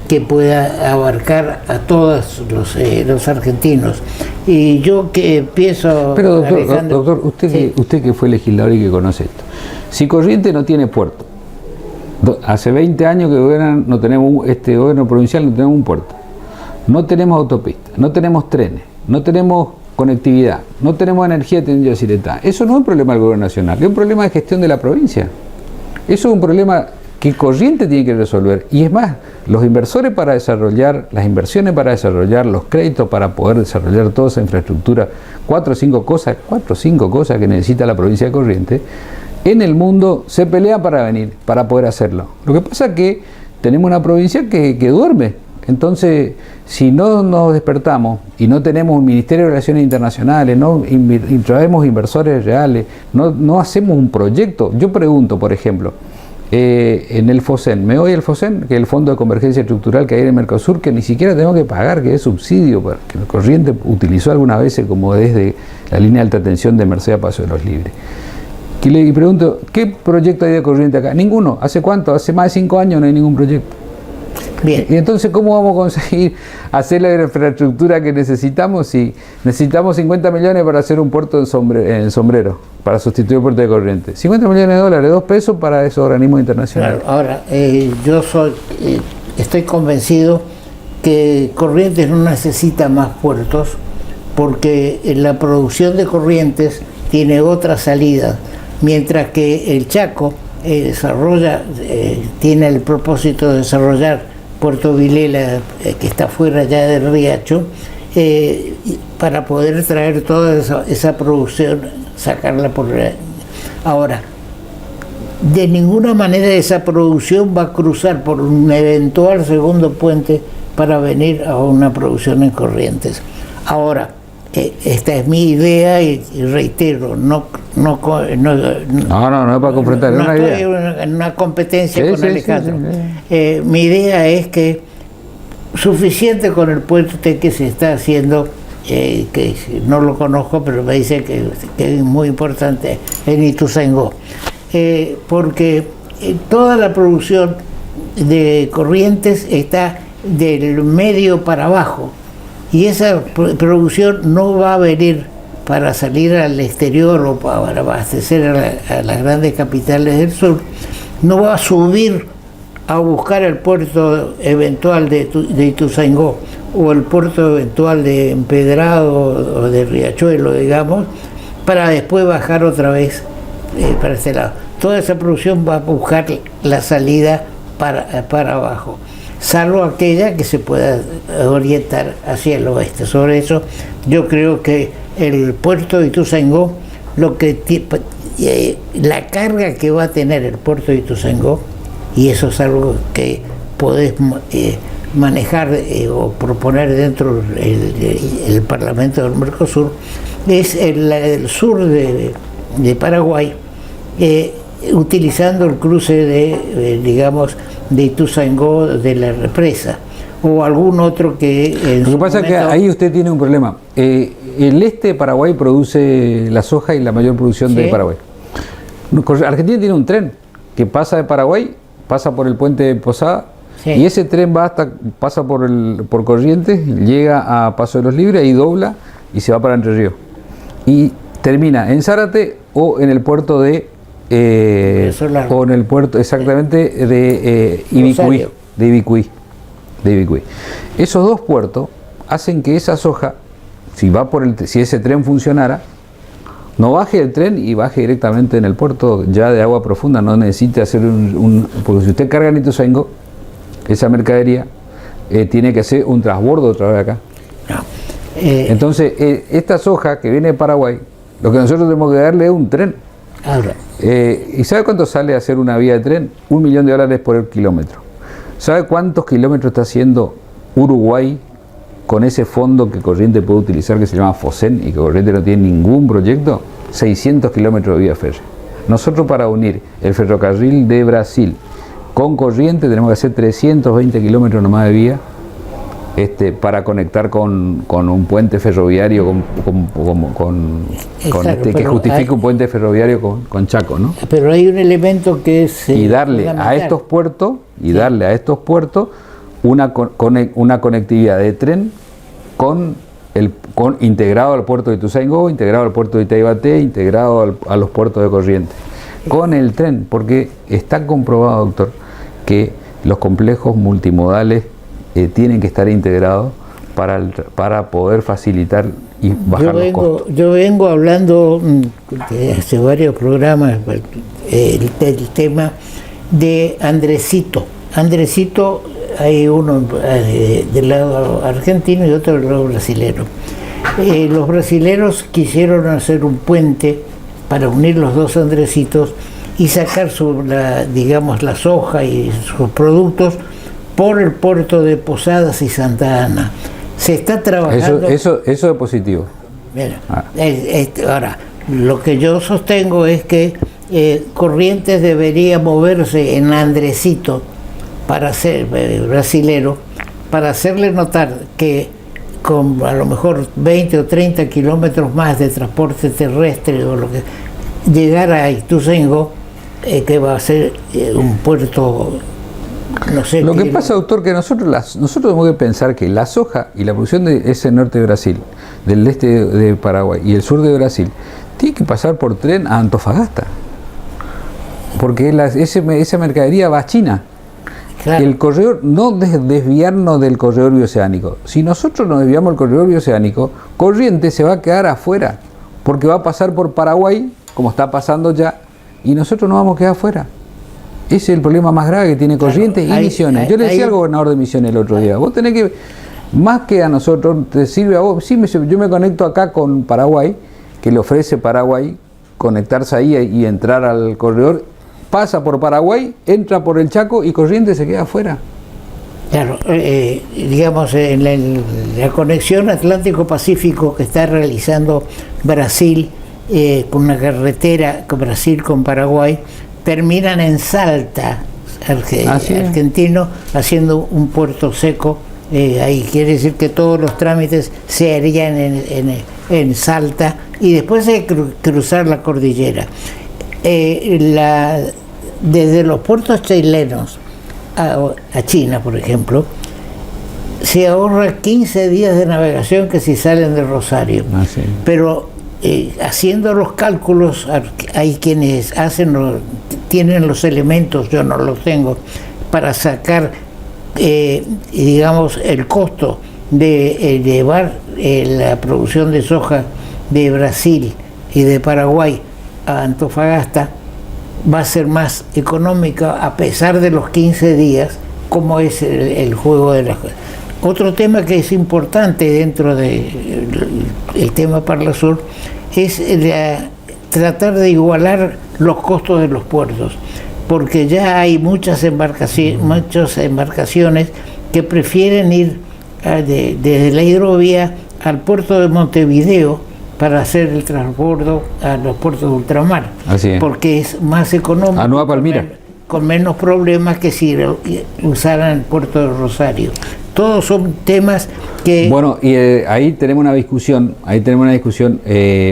que pueda abarcar a todos los argentinos. Y yo que pienso... Pero doctor, usted que fue legislador y que conoce esto, si Corrientes no tiene puerto, Hace 20 años que no tenemos, este gobierno provincial no tenemos un puerto, no tenemos autopistas, no tenemos trenes, no tenemos conectividad, no tenemos energía de Ciretá. Eso no es un problema del gobierno nacional, es un problema de gestión de la provincia. Eso es un problema que Corrientes tiene que resolver. Y es más, los inversores para desarrollar, las inversiones para desarrollar, los créditos para poder desarrollar toda esa infraestructura, 4 o 5 cosas que necesita la provincia de Corrientes, en el mundo se pelea para venir, para poder hacerlo. Lo que pasa es que tenemos una provincia que duerme. Entonces, si no nos despertamos y no tenemos un Ministerio de Relaciones Internacionales, no traemos inversores reales, no hacemos un proyecto. Yo pregunto, por ejemplo, en el FOSEN, me voy al FOSEN, que es el Fondo de Convergencia Estructural que hay en el Mercosur, que ni siquiera tengo que pagar, que es subsidio, que el Corrientes utilizó algunas veces como desde la línea de alta tensión de Merced a Paso de los Libres. Y le pregunto, ¿qué proyecto hay de Corrientes acá? Ninguno. ¿Hace cuánto? Hace más de 5 años no hay ningún proyecto. Bien. Y entonces, ¿cómo vamos a conseguir hacer la infraestructura que necesitamos si necesitamos 50 millones para hacer un puerto en Sombrero, para sustituir el puerto de Corrientes? 50 millones de dólares, 2 pesos para esos organismos internacionales. Claro, ahora, yo estoy convencido que Corrientes no necesita más puertos porque la producción de Corrientes tiene otra salida, mientras que el Chaco tiene el propósito de desarrollar Puerto Vilela, que está fuera ya del Riacho, para poder traer toda esa producción, sacarla por... Ahora, de ninguna manera esa producción va a cruzar por un eventual segundo puente para venir a una producción en Corrientes. Ahora, esta es mi idea y reitero, no es para confrontar, no es una estoy idea. en una competencia con Sí, Alejandro. sí. Mi idea es que suficiente con el puente que se está haciendo, que no lo conozco, pero me dice que es muy importante, en Ituzaingó, porque toda la producción de Corrientes está del medio para abajo. Y esa producción no va a venir para salir al exterior o para abastecer a las grandes capitales del sur, no va a subir a buscar el puerto eventual de Ituzaingó o el puerto eventual de Empedrado o de Riachuelo, digamos, para después bajar otra vez para este lado. Toda esa producción va a buscar la salida para abajo, salvo aquella que se pueda orientar hacia el oeste. Sobre eso, yo creo que el puerto de Ituzaingó, la carga que va a tener el puerto de Ituzaingó, y eso es algo que podés manejar o proponer dentro del Parlamento del Mercosur, es el sur de Paraguay, utilizando el cruce de Ituzaingó de la represa o algún otro que... Lo que pasa es que ahí usted tiene un problema. El este de Paraguay produce la soja y la mayor producción de Paraguay. Argentina tiene un tren que pasa de Paraguay, pasa por el puente de Posada, y ese tren pasa por Corrientes, llega a Paso de los Libres, ahí dobla y se va para Entre Ríos. Y termina en Zárate o en el puerto de... o en el puerto exactamente de Ibicuí. Esos dos puertos hacen que esa soja, si ese tren funcionara, no baje el tren y baje directamente en el puerto ya de agua profunda, no necesite hacer porque si usted carga en Ituzaingó, esa mercadería tiene que hacer un transbordo otra vez acá. Entonces, esta soja que viene de Paraguay, lo que nosotros tenemos que darle es un tren. ¿Y sabe cuánto sale hacer una vía de tren? $1 millón por el kilómetro. ¿Sabe cuántos kilómetros está haciendo Uruguay con ese fondo que Corrientes puede utilizar, que se llama FOSEN, y que Corrientes no tiene ningún proyecto? 600 kilómetros de vía férrea. Nosotros, para unir el ferrocarril de Brasil con Corrientes, tenemos que hacer 320 kilómetros nomás de vía, para conectar con un puente ferroviario que justifique un puente ferroviario con Chaco, ¿no? Pero hay un elemento que es y darle a estos puertos una conectividad de tren integrado al puerto de Ituzaingó, integrado al puerto de Itaibaté, integrado a los puertos de Corrientes, con el tren, porque está comprobado, doctor, que los complejos multimodales tienen que estar integrados para poder facilitar y bajar los costos. Yo vengo hablando de hace varios programas el tema de Andresito. Andresito, hay uno del lado argentino y otro del lado brasilero. Los brasileros quisieron hacer un puente para unir los dos Andresitos y sacar la soja y sus productos por el puerto de Posadas y Santa Ana. Se está trabajando. Eso es positivo. Mira, ahora, lo que yo sostengo es que Corrientes debería moverse en Andresito para ser brasilero, para hacerle notar que con a lo mejor 20 o 30 kilómetros más de transporte terrestre o lo que llegar a Ituzaingó, que va a ser un puerto, no sé. Lo que pasa, doctor, que nosotros tenemos que pensar que la soja y la producción de ese norte de Brasil, del este de Paraguay y el sur de Brasil, tiene que pasar por tren a Antofagasta, porque esa mercadería va a China. Claro. El corredor, no desviarnos del corredor bioceánico. Si nosotros nos desviamos del corredor bioceánico, Corrientes se va a quedar afuera, porque va a pasar por Paraguay, como está pasando ya, y nosotros nos vamos a quedar afuera. Ese es el problema más grave que tiene Corrientes y Misiones. Yo le decía al gobernador de Misiones el otro día, vos tenés que, más que a nosotros, te sirve a vos. Sí, yo me conecto acá con Paraguay, que le ofrece Paraguay conectarse ahí y entrar al corredor, pasa por Paraguay, entra por el Chaco y Corrientes se queda afuera. Claro, digamos, en la conexión Atlántico-Pacífico que está realizando Brasil con una carretera con Brasil con Paraguay, terminan en Salta, argentino, haciendo un puerto seco. Ahí quiere decir que todos los trámites se harían en Salta y después de cruzar la cordillera. Desde los puertos chilenos a China, por ejemplo, se ahorra 15 días de navegación que si salen de Rosario. Sí. Pero haciendo los cálculos, hay quienes tienen los elementos, yo no los tengo, para sacar, digamos, el costo de llevar la producción de soja de Brasil y de Paraguay a Antofagasta, va a ser más económica a pesar de los 15 días, como es el juego de las cosas. Otro tema que es importante dentro del tema Parlasur es tratar de igualar los costos de los puertos, porque ya hay muchas embarcaciones que prefieren ir desde la hidrovía al puerto de Montevideo para hacer el transbordo a los puertos de ultramar, porque es más económico, a Nueva Palmira, con menos problemas que si usaran el puerto de Rosario. Todos son temas que... Bueno, y ahí tenemos una discusión,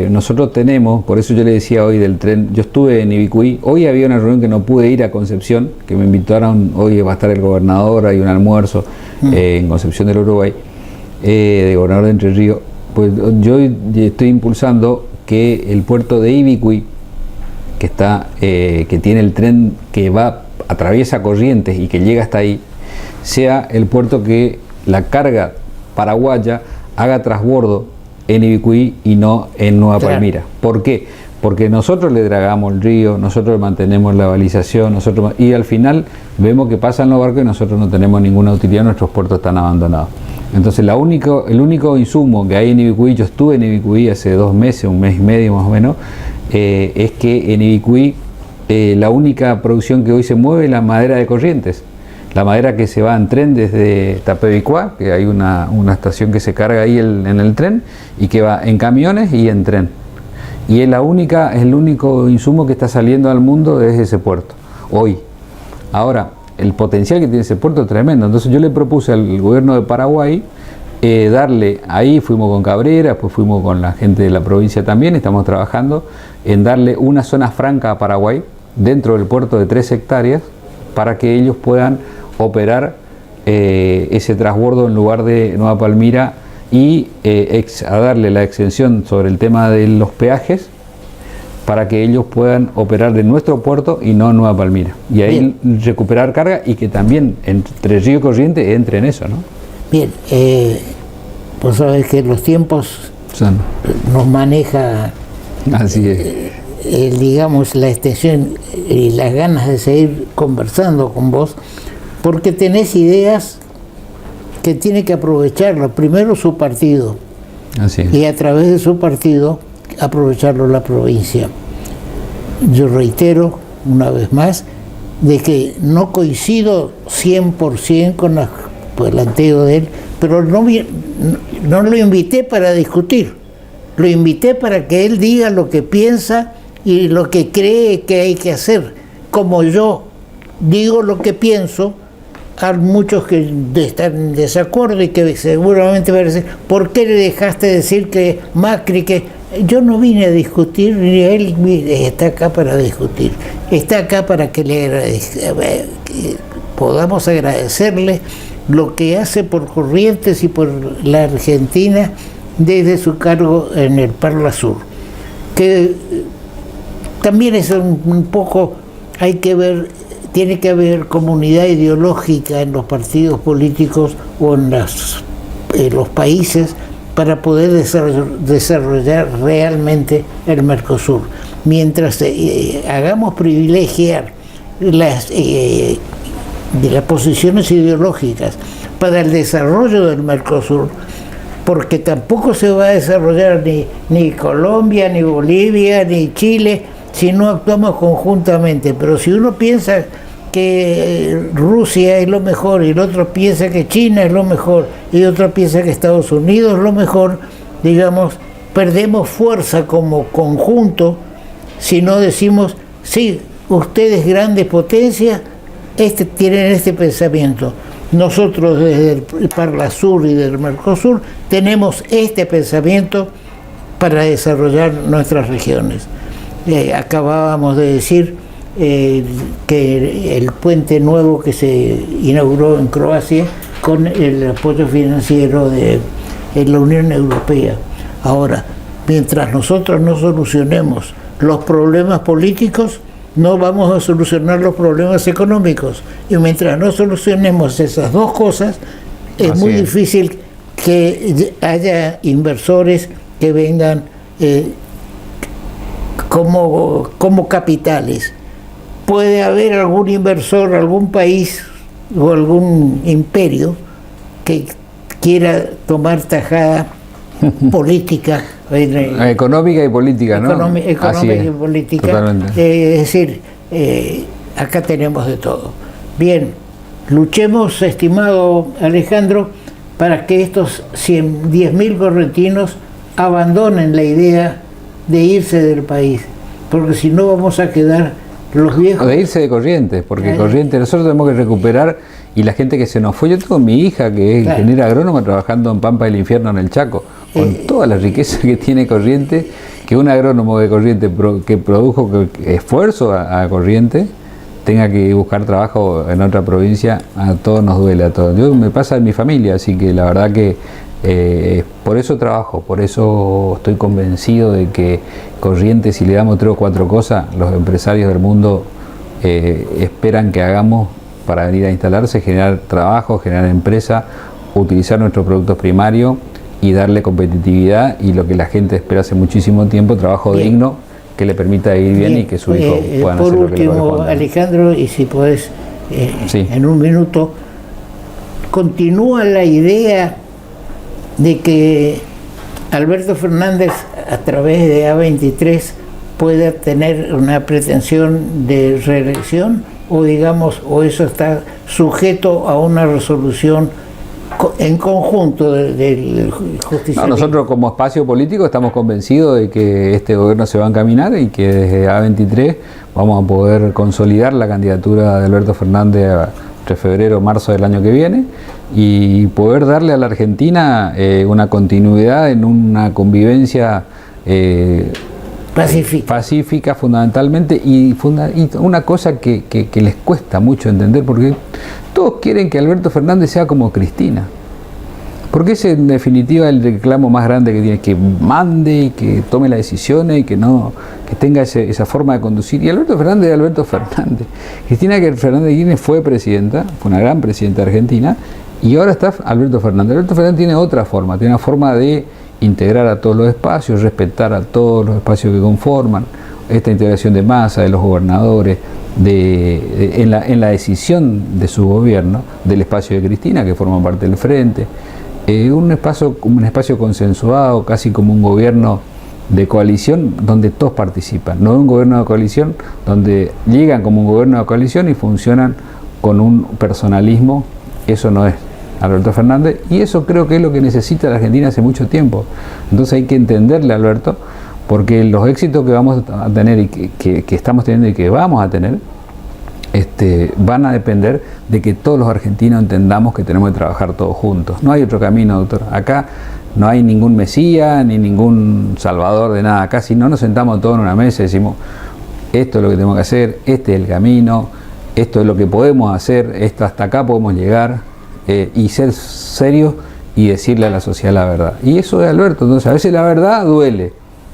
nosotros tenemos, por eso yo le decía hoy del tren, yo estuve en Ibicuí, hoy había una reunión que no pude ir a Concepción, que me invitaron, hoy va a estar el gobernador, hay un almuerzo en Concepción del Uruguay, de gobernador de Entre Ríos. Pues yo estoy impulsando que el puerto de Ibicuí, que tiene el tren que atraviesa Corrientes y que llega hasta ahí, sea el puerto que la carga paraguaya haga transbordo en Ibicuí y no en Nueva Palmira. ¿Por qué? Porque nosotros le dragamos el río, nosotros mantenemos la balización, y al final vemos que pasan los barcos y nosotros no tenemos ninguna utilidad, nuestros puertos están abandonados. Entonces el único insumo que hay en Ibicuí, yo estuve en Ibicuí hace 2 meses, 1 mes y medio más o menos, es que en Ibicuí la única producción que hoy se mueve es la madera de Corrientes. La madera que se va en tren desde Tapebicuá, que hay una estación que se carga ahí en el tren, y que va en camiones y en tren. Y es el único insumo que está saliendo al mundo desde ese puerto, hoy. Ahora, el potencial que tiene ese puerto es tremendo. Entonces yo le propuse al gobierno de Paraguay ahí fuimos con Cabrera, pues fuimos con la gente de la provincia también, estamos trabajando en darle una zona franca a Paraguay, dentro del puerto de 3 hectáreas, para que ellos puedan operar ese transbordo en lugar de Nueva Palmira y a darle la exención sobre el tema de los peajes para que ellos puedan operar de nuestro puerto y no en Nueva Palmira. Y ahí recuperar carga y que también entre Río y Corrientes entre en eso, ¿no? Bien, pues sabes que los tiempos nos maneja, así es. digamos, la extensión y las ganas de seguir conversando con vos, porque tenés ideas que tiene que aprovecharlo. Primero su partido, así es. Y a través de su partido aprovecharlo la provincia. Yo reitero una vez más de que no coincido 100% con el planteo de él, pero no lo invité para discutir, lo invité para que él diga lo que piensa y lo que cree que hay que hacer. Como yo digo lo que pienso, hay muchos que están en desacuerdo y que seguramente van a decir, ¿por qué le dejaste decir que Macri, que yo no vine a discutir, ni él está acá para discutir, está acá para que podamos agradecerle lo que hace por Corrientes y por la Argentina desde su cargo en el Parla Sur, que también es un poco, hay que ver, tiene que haber comunidad ideológica en los partidos políticos o en los países para poder desarrollar realmente el Mercosur. Mientras hagamos privilegiar de las posiciones ideológicas para el desarrollo del Mercosur, porque tampoco se va a desarrollar ni Colombia, ni Bolivia, ni Chile, si no actuamos conjuntamente. Pero si uno piensa que Rusia es lo mejor y el otro piensa que China es lo mejor y otro piensa que Estados Unidos es lo mejor, digamos, perdemos fuerza como conjunto si no decimos, sí, ustedes grandes potencias tienen este pensamiento. Nosotros desde el Parla Sur y del Mercosur tenemos este pensamiento para desarrollar nuestras regiones. Acabábamos de decir que el puente nuevo que se inauguró en Croacia con el apoyo financiero de la Unión Europea. Ahora, mientras nosotros no solucionemos los problemas políticos, no vamos a solucionar los problemas económicos. Y mientras no solucionemos esas dos cosas, es muy difícil que haya inversores que vengan como capitales. Puede haber algún inversor, algún país o algún imperio que quiera tomar tajada política, económica y política, ¿no? Económica y política. Totalmente. Es decir, acá tenemos de todo. Bien, luchemos, estimado Alejandro, para que estos 10.000 correntinos abandonen la idea de irse del país, porque si no vamos a quedar los viejos. O de irse de Corrientes, porque Corrientes nosotros tenemos que recuperar, y la gente que se nos fue. Yo tengo mi hija que es ingeniera agrónoma trabajando en Pampa del Infierno en el Chaco, con toda la riqueza que tiene Corrientes, que un agrónomo de Corrientes que produjo esfuerzo a Corrientes tenga que buscar trabajo en otra provincia, a todos nos duele, a todos. Yo me pasa en mi familia, así que la verdad que por eso trabajo, por eso estoy convencido de que Corrientes, si le damos 3 o 4 cosas, los empresarios del mundo esperan que hagamos para venir a instalarse, generar trabajo, generar empresa, utilizar nuestros productos primarios y darle competitividad y lo que la gente espera hace muchísimo tiempo, trabajo digno que le permita vivir bien y que su hijo pueda hacer lo que le corresponde. Por último, Alejandro, y si podés, en un minuto, continúa la idea de que Alberto Fernández, a través de A23, pueda tener una pretensión de reelección, o digamos, o eso está sujeto a una resolución en conjunto del justicialismo. No, nosotros como espacio político estamos convencidos de que este gobierno se va a encaminar y que desde A23 vamos a poder consolidar la candidatura de Alberto Fernández entre febrero o marzo del año que viene y poder darle a la Argentina una continuidad en una convivencia pacífica fundamentalmente y una cosa que les cuesta mucho entender, porque todos quieren que Alberto Fernández sea como Cristina. Porque es en definitiva el reclamo más grande que tiene, que mande y que tome las decisiones y que tenga esa forma de conducir. Y Alberto Fernández es Alberto Fernández. Cristina Fernández de Kirchner fue presidenta, fue una gran presidenta de Argentina, y ahora está Alberto Fernández. Alberto Fernández tiene otra forma, tiene una forma de integrar a todos los espacios, respetar a todos los espacios que conforman, esta integración de masa, de los gobernadores, en la decisión de su gobierno, del espacio de Cristina, que forma parte del Frente. Un espacio consensuado, casi como un gobierno de coalición donde todos participan, no un gobierno de coalición donde llegan como un gobierno de coalición y funcionan con un personalismo. Eso no es Alberto Fernández, y eso creo que es lo que necesita la Argentina hace mucho tiempo. Entonces hay que entenderle a Alberto, porque los éxitos que vamos a tener y que estamos teniendo y que vamos a tener van a depender de que todos los argentinos entendamos que tenemos que trabajar todos juntos. No hay otro camino, doctor. Acá no hay ningún mesías ni ningún salvador de nada. Acá si no nos sentamos todos en una mesa y decimos, esto es lo que tenemos que hacer, este es el camino, esto es lo que podemos hacer, esto hasta acá podemos llegar, y ser serios y decirle a la sociedad la verdad. Y eso es Alberto. Entonces a veces la verdad duele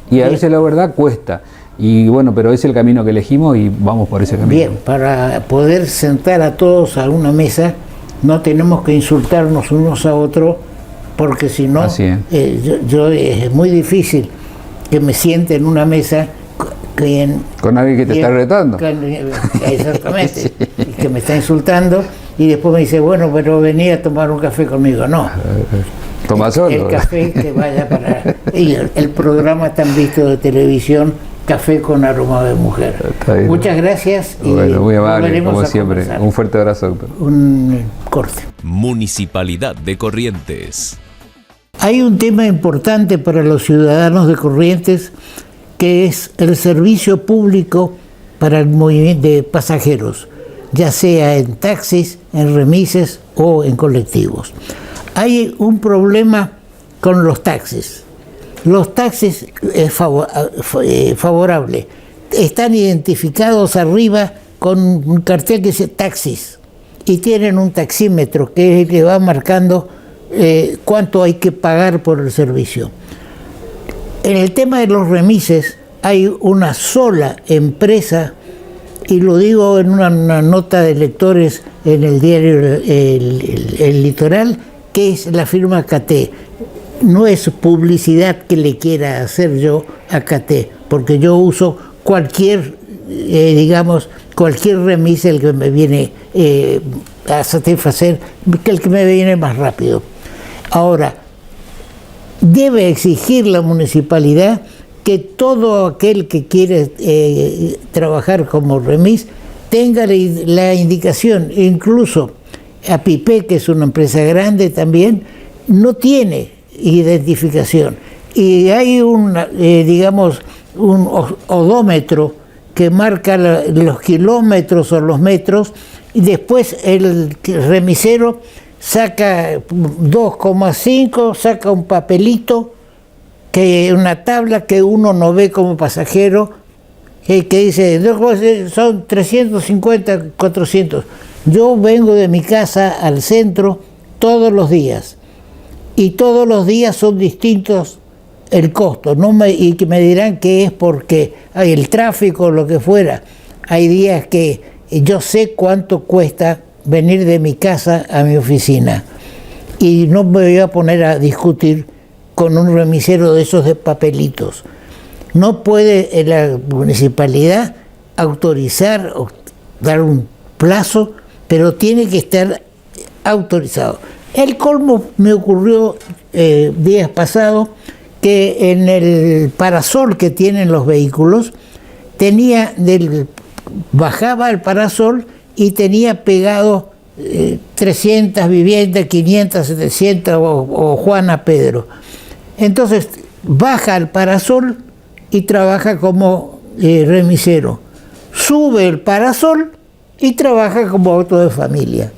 y a veces la verdad cuesta. Y bueno, pero es el camino que elegimos y vamos por ese camino. Bien, para poder sentar a todos a una mesa no tenemos que insultarnos unos a otros, porque si no, es muy difícil que me siente en una mesa con alguien que te está retando. Exactamente, sí. Que me está insultando y después me dice, bueno, pero venía a tomar un café conmigo. No. Toma solo. El café que vaya para... Y el programa tan visto de televisión, Café con Aroma de Mujer. Muchas gracias. Bueno, muy amable, como siempre. Conversar. Un fuerte abrazo, doctor. Un corte. Municipalidad de Corrientes. Hay un tema importante para los ciudadanos de Corrientes, que es el servicio público para el movimiento de pasajeros, ya sea en taxis, en remises o en colectivos. Hay un problema con los taxis. Los taxis es favorable. Están identificados arriba con un cartel que dice taxis y tienen un taxímetro que es el que va marcando cuánto hay que pagar por el servicio. En el tema de los remises hay una sola empresa, y lo digo en una nota de lectores en el diario El Litoral, que es la firma KT. No es publicidad que le quiera hacer yo a KT, porque yo uso cualquier remise, el que me viene a satisfacer, que el que me viene más rápido. Ahora, debe exigir la municipalidad que todo aquel que quiere trabajar como remis tenga la indicación. Incluso Apipé, que es una empresa grande también, no tiene identificación. Y hay un odómetro que marca los kilómetros o los metros, y después el remisero saca 2,5, saca un papelito, una tabla que uno no ve como pasajero, que dice, son 350, 400. Yo vengo de mi casa al centro todos los días, y todos los días son distintos el costo, y que me dirán que es porque hay el tráfico o lo que fuera. Hay días que yo sé cuánto cuesta venir de mi casa a mi oficina, y no me voy a poner a discutir con un remisero de esos de papelitos. No puede la municipalidad autorizar o dar un plazo, pero tiene que estar autorizado. El colmo me ocurrió días pasados, que en el parasol que tienen los vehículos, bajaba el parasol y tenía pegado 300 viviendas, 500, 700 o Juana Pedro. Entonces baja el parasol y trabaja como remisero. Sube el parasol y trabaja como auto de familia.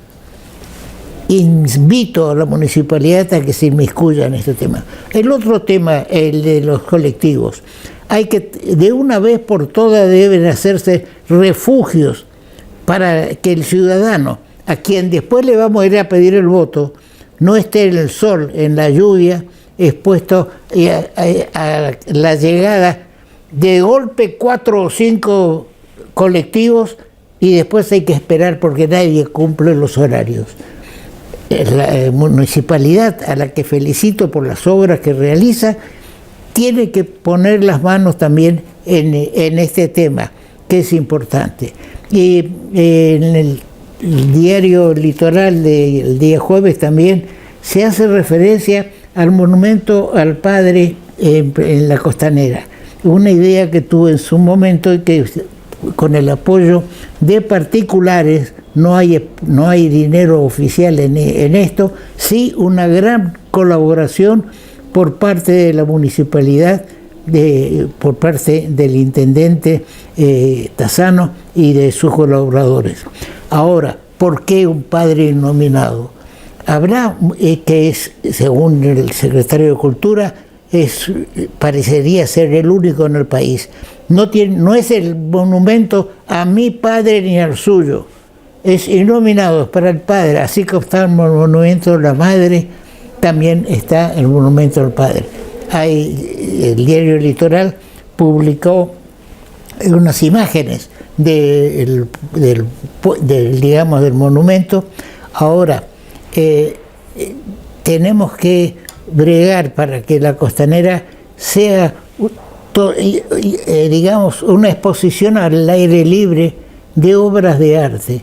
Invito a la municipalidad a que se inmiscuya en este tema. El otro tema, el de los colectivos. De una vez por todas deben hacerse refugios para que el ciudadano, a quien después le vamos a ir a pedir el voto, no esté en el sol, en la lluvia, expuesto a la llegada de golpe 4 o 5 colectivos y después hay que esperar porque nadie cumple los horarios. La municipalidad, a la que felicito por las obras que realiza, tiene que poner las manos también en este tema, que es importante. Y en el diario Litoral del día jueves también se hace referencia al monumento al padre en la Costanera. Una idea que tuve en su momento y que con el apoyo de particulares, no hay dinero oficial en esto, sí una gran colaboración por parte de la municipalidad, por parte del intendente Tassano y de sus colaboradores. Ahora, ¿por qué un padre nominado? Habrá, que es, según el secretario de Cultura, parecería ser el único en el país. No es el monumento a mi padre ni al suyo, es innominados para el padre, así como está el monumento a la madre, también está el monumento al padre. El diario Litoral publicó unas imágenes del monumento. Ahora, tenemos que bregar para que la Costanera sea, digamos, una exposición al aire libre de obras de arte.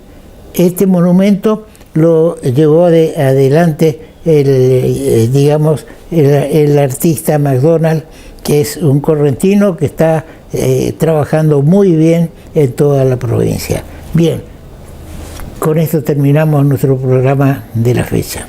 Este monumento lo llevó adelante el artista McDonald, que es un correntino que está trabajando muy bien en toda la provincia. Bien, con esto terminamos nuestro programa de la fecha.